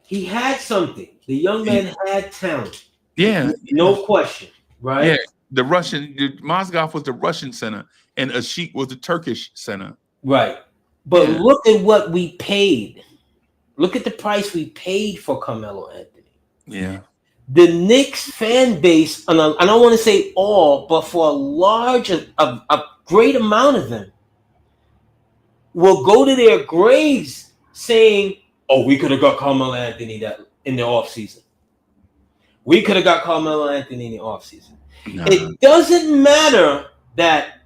He had something. The young man had talent. Yeah. No question. Right? Yeah. Mozgov was the Russian center, and Ashik was the Turkish center. Right. But look at what we paid. Look at the price we paid for Carmelo Anthony. Yeah. The Knicks fan base, and I don't want to say all, but for a great amount of them, will go to their graves saying, oh, we could have got Carmelo Anthony in the offseason. We could have got Carmelo Anthony in the offseason. Nah. It doesn't matter that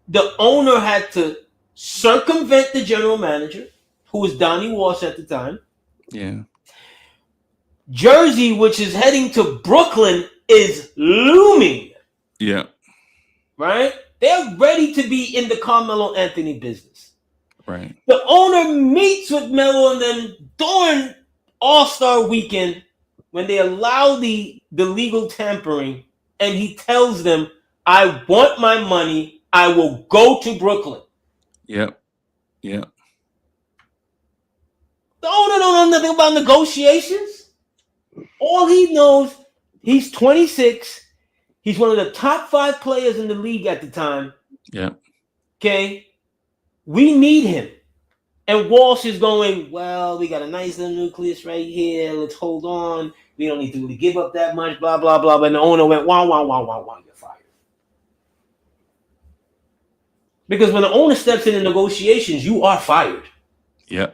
the owner had to circumvent the general manager, who was Donnie Walsh at the time. Yeah. Jersey, which is heading to Brooklyn, is looming. Yeah. Right? They're ready to be in the Carmelo Anthony business. Right. The owner meets with Melo, and then during All-Star weekend, when they allow the legal tampering, and he tells them, I want my money, I will go to Brooklyn. Yep. Yeah. The owner don't know nothing about negotiations. All he knows, he's 26. He's one of the top 5 players in the league at the time. Yeah. Okay. We need him. And Walsh is going, well, we got a nice little nucleus right here. Let's hold on. We don't need to really give up that much, blah, blah, blah. But the owner went, wow, you're fired. Because when the owner steps in the negotiations, you are fired. Yeah.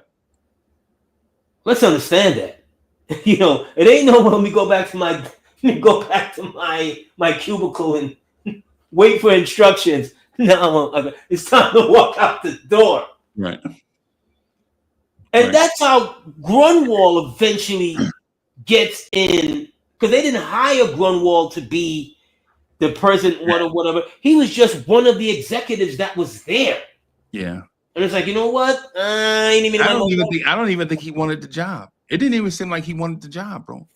Let's understand that. You know, it ain't no when we go back to my cubicle and wait for instructions. No, it's time to walk out the door. Right. And that's how Grunwald eventually gets in, because they didn't hire Grunwald to be the president, whatever. He was just one of the executives that was there. Yeah. And it's like, you know what? I don't even think he wanted the job. It didn't even seem like he wanted the job, bro.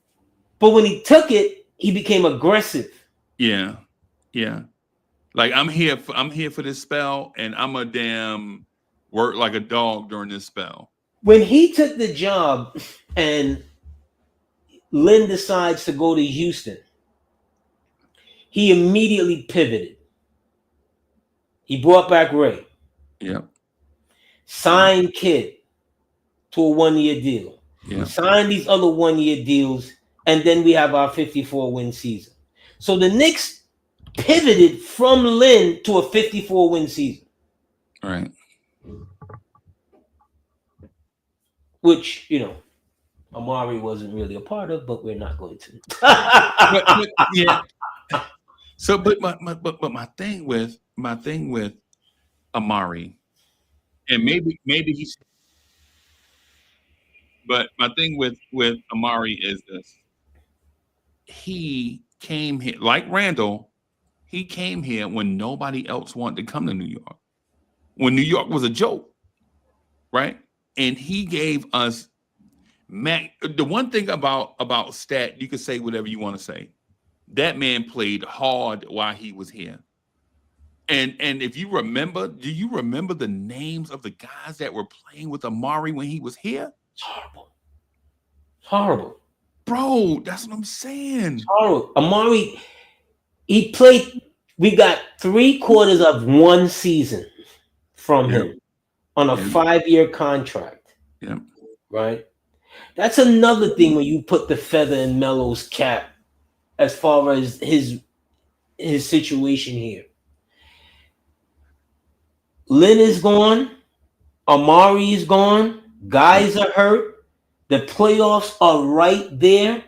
But when he took it, he became aggressive. Yeah. Yeah. Like, I'm here for this spell, and I'm a damn work like a dog during this spell. When he took the job, and Lynn decides to go to Houston, he immediately pivoted. He brought back Ray. Yeah. Signed Kid to a 1-year deal. Yeah. Signed these other 1-year deals, and then we have our 54-win season. So the Knicks pivoted from Lynn to a 54-win season. Right. Which, Amari wasn't really a part of, but we're not going to. but, yeah. So, but my thing with Amari, and maybe he's, but my thing with Amari is this: he came here like Randall. He came here when nobody else wanted to come to New York, when New York was a joke, right? And he gave us, the one thing about Stat, you can say whatever you want to say. That man played hard while he was here. And if you remember, do you remember the names of the guys that were playing with Amari when he was here? It's horrible. It's horrible. Bro, that's what I'm saying. It's horrible. Amari, he played, we got 3/4 of one season from him on a 5-year contract. Yeah. Right? That's another thing when you put the feather in Melo's cap as far as his situation here. Lynn is gone. Amari is gone. Guys are hurt. The playoffs are right there.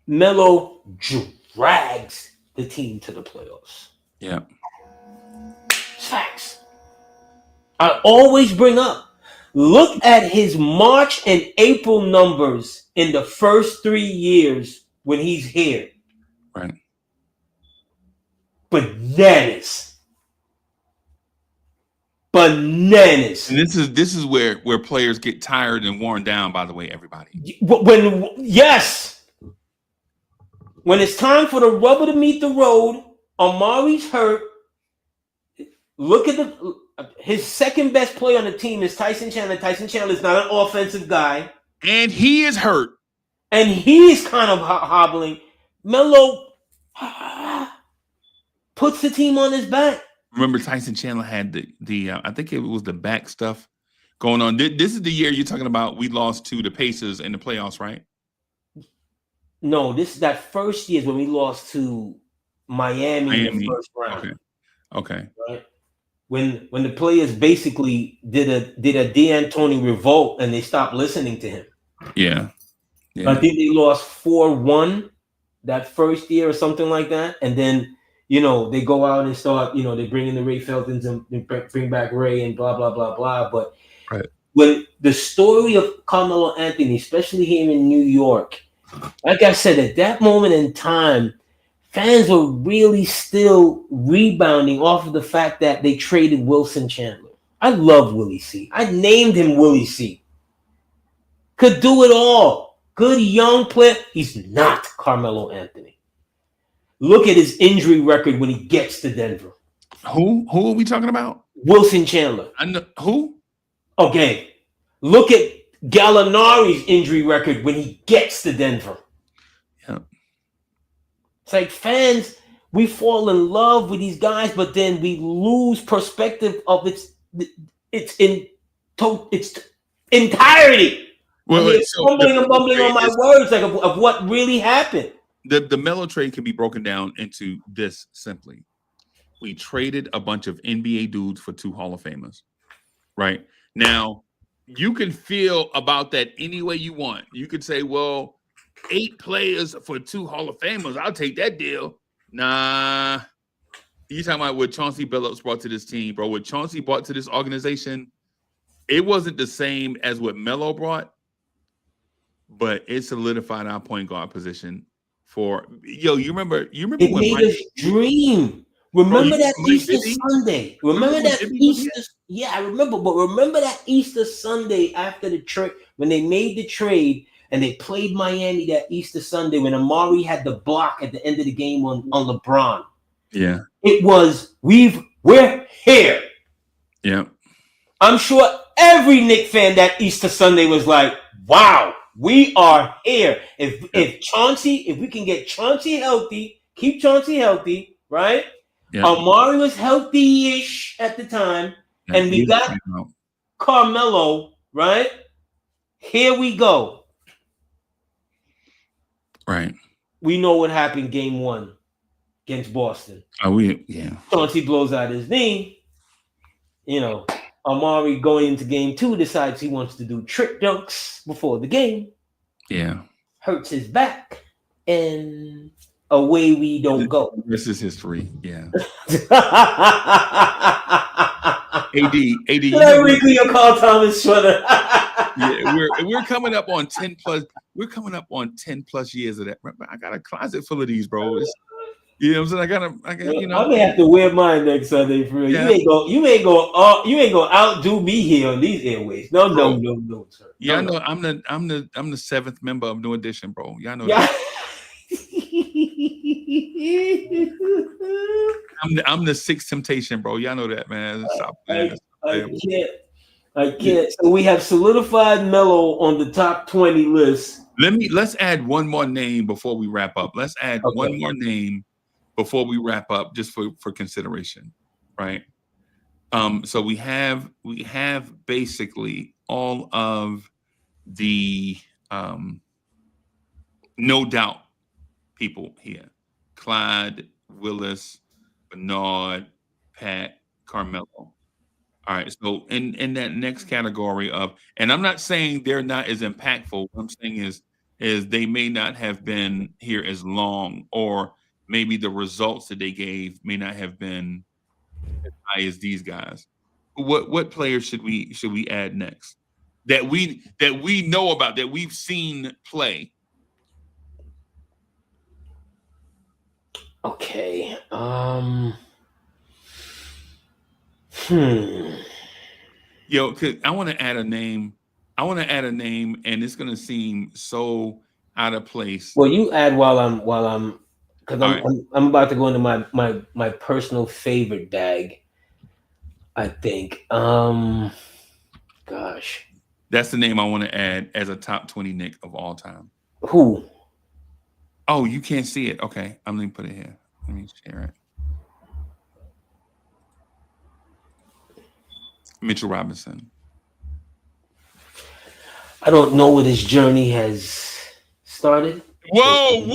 Melo drags the team to the playoffs. Yeah. Facts. I always bring up, look at his March and April numbers in the first 3 years when he's here. Right. Bananas. And this is where players get tired and worn down, by the way, everybody. When it's time for the rubber to meet the road, Amari's hurt. Look at his second best player on the team is Tyson Chandler. Tyson Chandler is not an offensive guy. And he is hurt. And he is kind of hobbling. Melo puts the team on his back. Remember, Tyson Chandler had the I think it was the back stuff going on. This is the year you're talking about. We lost to the Pacers in the playoffs, right? No, that first year is when we lost to Miami in the first round. Okay. Right? When the players basically did a D'Antoni revolt and they stopped listening to him. Yeah. I think they lost 4-1 that first year or something like that, and then. They go out and start, they bring in the Ray Feltons and bring back Ray and blah, blah, blah, blah. But when the story of Carmelo Anthony, especially here in New York, like I said, at that moment in time, fans were really still rebounding off of the fact that they traded Wilson Chandler. I love Willie C. I named him Willie C. Could do it all. Good young player. He's not Carmelo Anthony. Look at his injury record when he gets to Denver. Who are we talking about? Wilson Chandler. I know who? Okay. Look at Gallinari's injury record when he gets to Denver. Yeah. It's like fans, we fall in love with these guys, but then we lose perspective of its entirety. Well, fumbling and bumbling on my words, like of what really happened. The Melo trade can be broken down into this simply. We traded a bunch of NBA dudes for 2 Hall of Famers. Right? Now, you can feel about that any way you want. You could say, well, 8 players for 2 Hall of Famers. I'll take that deal. Nah. You talking about what Chauncey Billups brought to this team, bro. What Chauncey brought to this organization, it wasn't the same as what Melo brought, but it solidified our point guard position. You remember it when made us dream. Remember that Easter Sunday. Remember that Easter. Yeah, I remember. But remember that Easter Sunday after the trade when they made the trade and they played Miami that Easter Sunday when Amari had the block at the end of the game on LeBron. Yeah, it was we're here. Yeah, I'm sure every Knicks fan that Easter Sunday was like, wow, We are here. If Chauncey, if we can get Chauncey healthy, keep Chauncey healthy, right? Yeah. Amari was healthy-ish at the time, and we got Carmelo, right? Here we go. Right. We know what happened game 1 against Boston. Chauncey blows out his knee. You know, Amari going into game 2 decides he wants to do trick dunks before the game. Yeah. Hurts his back, and away we don't go. This is history. Yeah. AD. You know, Carl Thomas sweater. Yeah, we're coming up on 10 plus. We're coming up on 10 plus years of that. I got a closet full of these, bro. You know what I'm saying? I got. You know, I'm gonna have to wear mine next Sunday for real. Yeah. You ain't gonna outdo me here on these airways. No, sir. Yeah, no, I know. I'm the 7th member of New Edition, bro. Y'all know yeah. that. I'm the 6th temptation, bro. Y'all know that, man. Stop, man. I can't. So we have solidified Melo on the top 20 list. Let's add one more name before we wrap up. Let's add one more name before we wrap up, just for consideration, right? So we have basically all of the no doubt people here: Clyde, Willis, Bernard, Pat, Carmelo. All right, so in that next category of, and I'm not saying they're not as impactful. What I'm saying is they may not have been here as long, or maybe the results that they gave may not have been as high as these guys. What players should we add next that we know about, that we've seen play? Okay. Yo, cause I want to add a name. And it's gonna seem so out of place. Well, you add while I'm because I'm about to go into my personal favorite bag. I think. Gosh. That's the name I want to add as a top 20 Knick of all time. Who? Oh, you can't see it. Okay, I'm gonna put it here. Let me share it. Mitchell Robinson. I don't know where this journey has started. Whoa!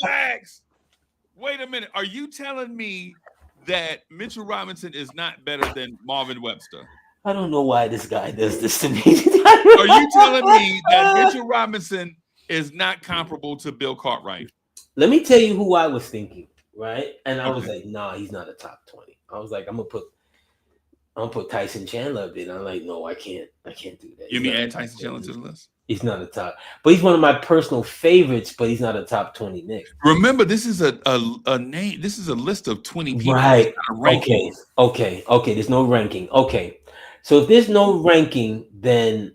Relax. Wait a minute. Are you telling me that Mitchell Robinson is not better than Marvin Webster? I don't know why this guy does this to me. Are you telling me that Mitchell Robinson is not comparable to Bill Cartwright? Let me tell you who I was thinking, right? And I was like, nah, he's not a top 20. I was like, I'm gonna put Tyson Chandler up there. I'm like, no, I can't do that. You mean add Tyson Chandler to the list? He's not a top, but he's one of my personal favorites, but he's not a top 20 Knick. Remember, this is a name. This is a list of 20 people. Right. Okay. There's no ranking. Okay. So if there's no ranking, then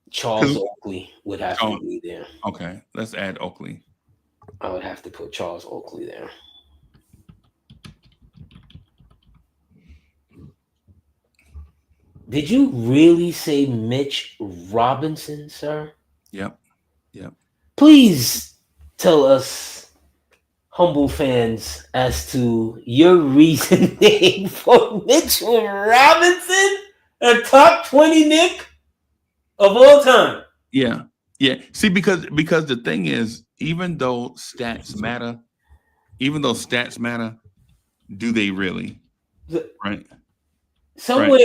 Charles Oakley would have to be there. Okay. Let's add Oakley. I would have to put Charles Oakley there. Did you really say Mitch Robinson, sir? Yep. Please tell us, humble fans, as to your reasoning for Mitchell Robinson, a top 20 Knick of all time. Yeah. See, because the thing is, even though stats matter, do they really? Right. Somewhere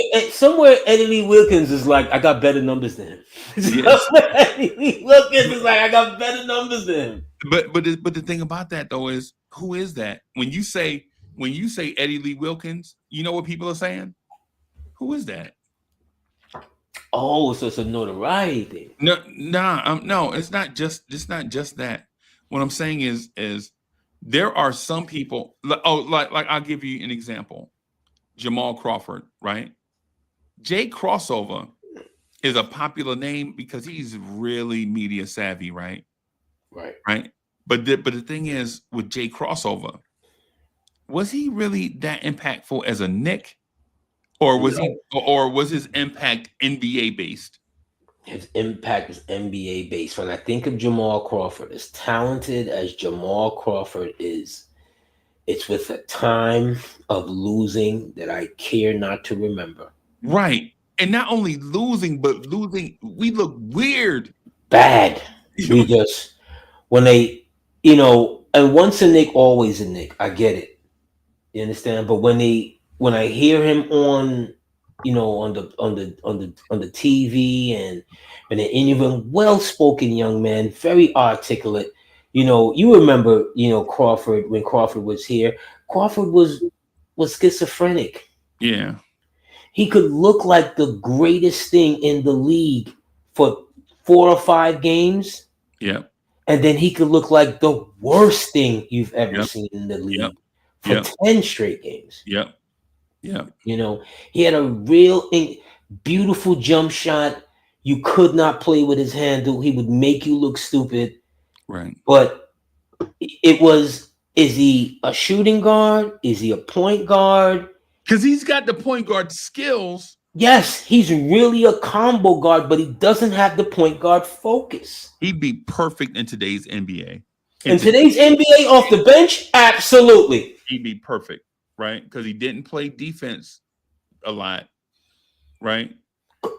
Eddie Lee Wilkins is like, I got better numbers than him. Yes. Eddie Lee Wilkins is like, I got better numbers than him. But the thing about that though is, who is that? When you say Eddie Lee Wilkins, you know what people are saying? Who is that? Oh, so it's a notoriety thing. No, it's not just that. What I'm saying is there are some people. Like I'll give you an example. Jamal Crawford, right? Jay Crossover is a popular name because he's really media savvy, right? Right. But the thing is, with Jay Crossover, was he really that impactful as a Knick? Or was his impact NBA based? His impact is NBA based. When I think of Jamal Crawford, as talented as Jamal Crawford is, it's with a time of losing that I care not to remember. Right. And not only losing, but we look weird. Bad. We just, when they, and once a Knick, always a Knick. I get it. You understand? But when I hear him on the TV and when they're interviewing, well-spoken young man, very articulate. You remember, Crawford, when Crawford was here. Crawford was schizophrenic. Yeah. He could look like the greatest thing in the league for 4 or 5 games. Yeah. And then he could look like the worst thing you've ever seen in the league for 10 straight games. Yep. Yeah. He had a real beautiful jump shot. You could not play with his handle. He would make you look stupid. Right. But is he a shooting guard? Is he a point guard? Because he's got the point guard skills. Yes, he's really a combo guard, but he doesn't have the point guard focus. He'd be perfect in today's NBA. In today's NBA off the bench, absolutely. He'd be perfect, right? Because he didn't play defense a lot, right?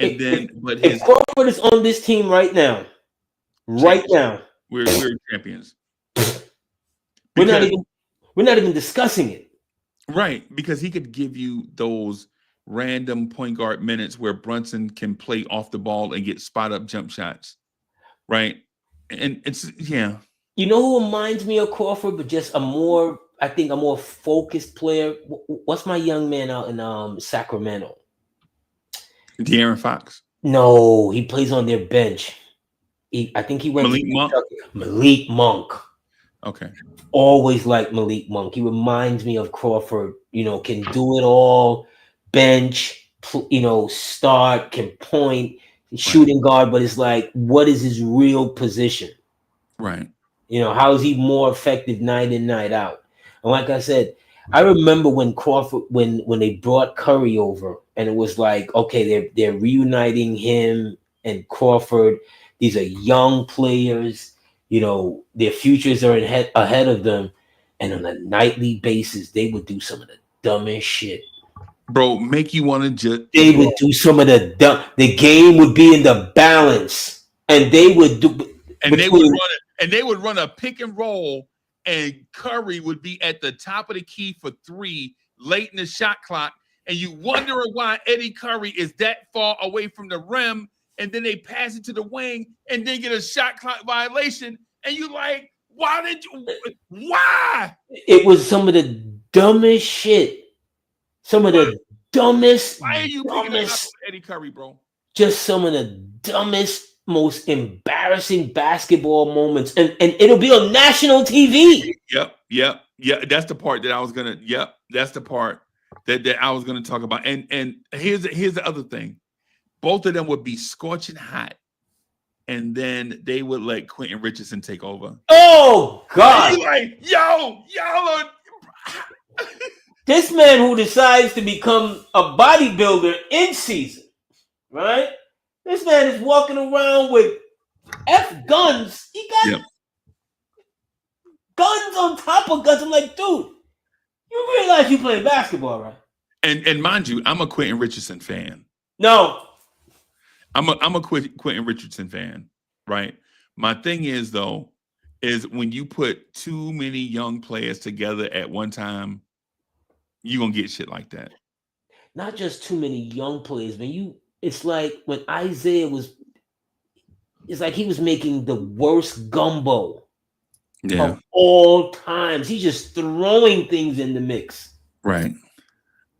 And then, if Crawford is on this team right now, we're champions. We're not even discussing it. Right, because he could give you those random point guard minutes where Brunson can play off the ball and get spot up jump shots, right? And it's You know who reminds me of Crawford, but just a more focused player? What's my young man out in Sacramento? De'Aaron Fox. No, he plays on their bench. I think he went Malik Monk. Malik Monk. Okay. Always like Malik Monk. He reminds me of Crawford. Can do it all. Bench, start, can point, shooting guard, but it's like, what is his real position? Right. How is he more effective night in, night out? And like I said, I remember when Crawford, when they brought Curry over, and it was like, okay, they're reuniting him and Crawford. These are young players. Their futures are ahead of them, and on a nightly basis, they would do some of the dumbest shit. Bro, make you want to just. They would do some of the dumb. The game would be in the balance, and they would do. And they would run it. And they would run a pick and roll, and Curry would be at the top of the key for 3 late in the shot clock. And you wonder why Eddie Curry is that far away from the rim. And then they pass it to the wing and then get a shot clock violation. And you like, why? It was some of the dumbest shit. Some of the dumbest. Why are you picking up Eddie Curry, bro? Just some of the dumbest, most embarrassing basketball moments. And it'll be on national TV. Yep. That's the part that I was gonna. Yep, that's the part that I was gonna talk about. And here's the other thing. Both of them would be scorching hot, and then they would let Quentin Richardson take over. Oh God! Like, y'all are this man who decides to become a bodybuilder in season, right? This man is walking around with guns. He got guns on top of guns. I'm like, dude, you realize you playing basketball, right? And mind you, I'm a Quentin Richardson fan. No. I'm a Quentin Richardson fan, right? My thing is when you put too many young players together at one time, you're gonna get shit like that. Not just too many young players, man. It's like when Isaiah it's like he was making the worst gumbo of all times. He's just throwing things in the mix. Right.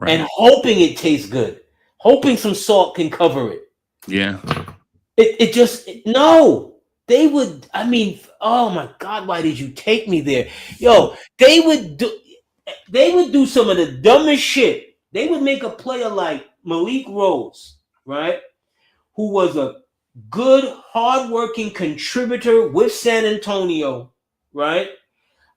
And hoping it tastes good. Hoping some salt can cover it. Yeah. They would, oh my God, why did you take me there? Yo, they would do some of the dumbest shit. They would make a player like Malik Rose, right? Who was a good, hardworking contributor with San Antonio, right?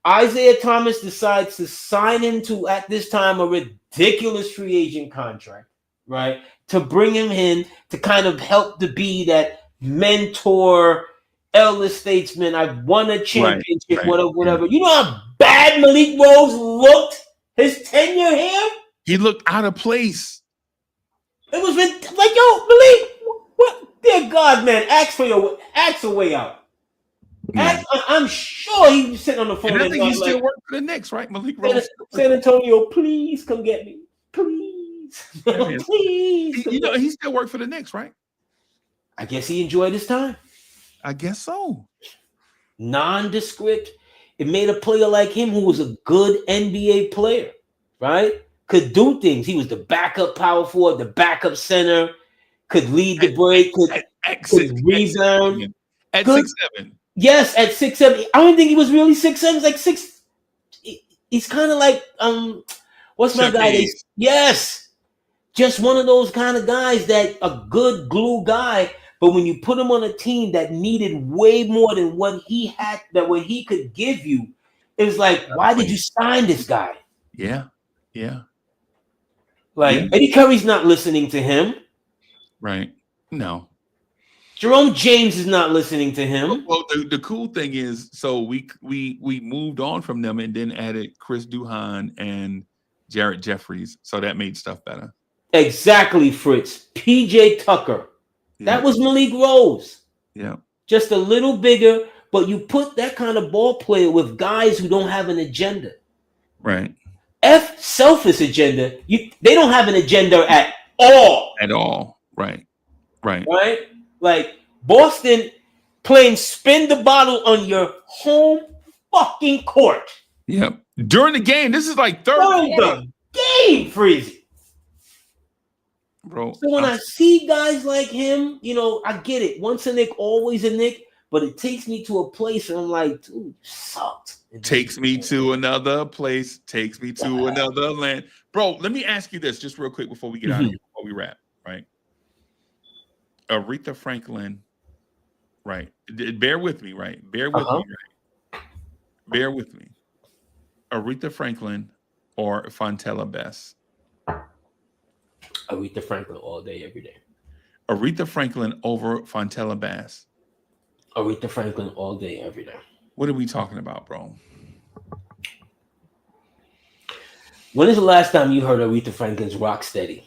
Isaiah Thomas decides to sign him to, at this time, a ridiculous free agent contract. right? To bring him in to kind of help to be that mentor, elder statesman. I've won a championship, right. whatever. You know how bad Malik Rose looked his tenure here? He looked out of place. It was like, yo, Malik, what? Dear God, man, ask a way out. I'm sure he was sitting on the phone. And I think he still works for the Knicks, right? Malik Rose. San Antonio, please come get me. Please. Please. He still worked for the Knicks, right? I guess he enjoyed his time. I guess so. Nondescript. It made a player like him who was a good NBA player, right? Could do things. He was the backup power forward, the backup center, could lead the break, could rebound. At 6'7". Yes, at 6'7". I don't think he was really 6'7". He's like 6. He's kind of like what's my guy? Yes, just one of those kind of guys that a good glue guy. But when you put him on a team that needed way more than what he had, that what he could give you, it was like, why did you sign this guy? Yeah. Eddie Curry's not listening to him. Right. No. Jerome James is not listening to him. Well, the cool thing is, so we moved on from them and then added Chris Duhon and Jarrett Jeffries, so that made stuff better. Exactly, Fritz. PJ Tucker. Yeah. That was Malik Rose. Yeah. Just a little bigger, but you put that kind of ball player with guys who don't have an agenda. Right. Selfish agenda. They don't have an agenda at all. At all. Right. Like Boston playing spin the bottle on your home fucking court. Yep. During the game, this is like third quarter. Game, Freezie. Bro. So when I see guys like him, I get it. Once a Knick, always a Knick. But it takes me to a place and I'm like, dude, you sucked. Takes me to another place. Takes me to another land. Bro, let me ask you this just real quick before we get out of here, before we wrap, right? Aretha Franklin, right? Bear with me, right? Bear with me, right? Bear with me. Aretha Franklin or Fontella Bess? Aretha Franklin all day, every day. Aretha Franklin over Fontella Bass. Aretha Franklin all day, every day. What are we talking about, bro? When is the last time you heard Aretha Franklin's Rock Steady?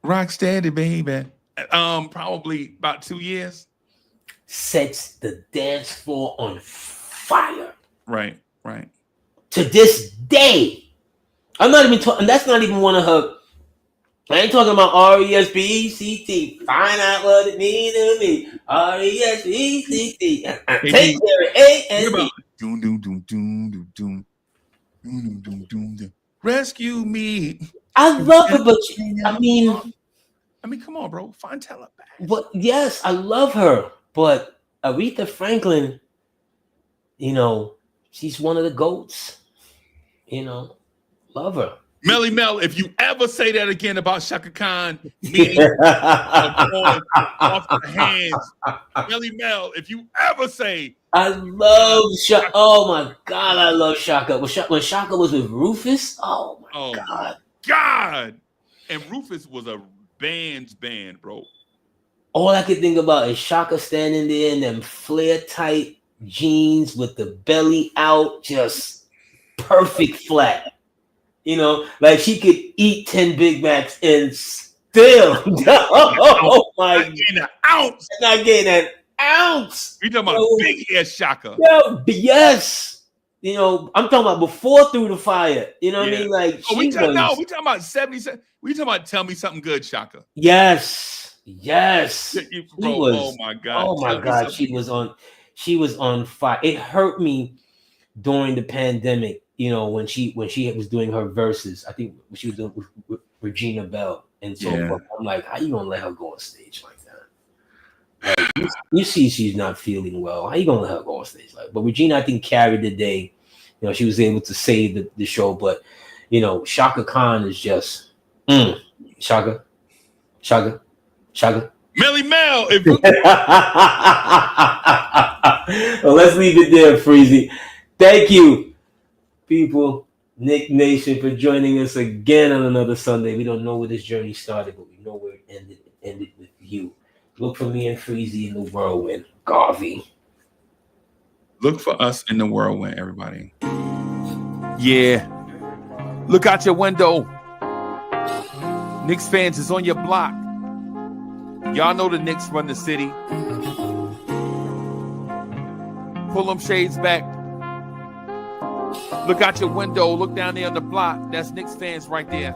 Rock Steady, baby. Probably about 2 years. Sets the dance floor on fire. Right. To this day. I'm not even talking. That's not even one of her. I ain't talking about RESPECT. Find out what it means to me. RESPECT. Take care of A and B. Rescue me. I love her, but I mean, come on, bro. Fontella back. But yes, I love her. But Aretha Franklin, she's one of the GOATs. Love her. Melly Mel, if you ever say that again about Shaka Khan meeting off the hands, Melly Mel, if you ever say, I love Shaka. Oh my God, I love Shaka. When Shaka was with Rufus, oh my God. And Rufus was a band's band, bro. All I could think about is Shaka standing there in them flare tight jeans with the belly out, just perfect flat. Like she could eat 10 Big Macs and still, oh my God, not getting an ounce. We talking about big hair Shaka. Yes. I'm talking about before Through the Fire. You know what I mean? Like we talking about 70. We talking about Tell Me Something Good, Shaka. Yes. Bro, oh my God. She was on fire. It hurt me during the pandemic. When she was doing her verses, I think she was doing with Regina Bell and so forth. I'm like, how you gonna let her go on stage like that? Like, you see, she's not feeling well. How you gonna let her go on stage like? But Regina, I think, carried the day. She was able to save the show. But Shaka Khan is just Shaka. Melly Mel. Well, let's leave it there, Freezie. Thank you, people. Knicks Nation, for joining us again on another Sunday. We don't know where this journey started, but we know where it ended. It ended with you. Look for me and Freezie in the whirlwind. Garvey. Look for us in the whirlwind, everybody. Yeah. Look out your window. Knicks fans is on your block. Y'all know the Knicks run the city. Pull them shades back. Look out your window. Look down there on the block. That's Knicks fans right there.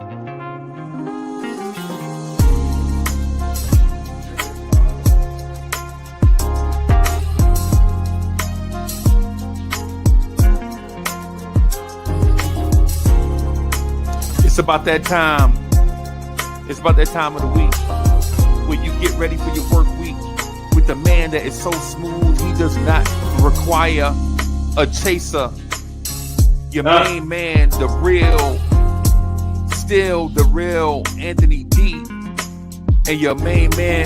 It's about that time. It's about that time of the week where you get ready for your work week with the man that is so smooth he does not require a chaser. Your main man, the real, still the real Anthony D. And your main man,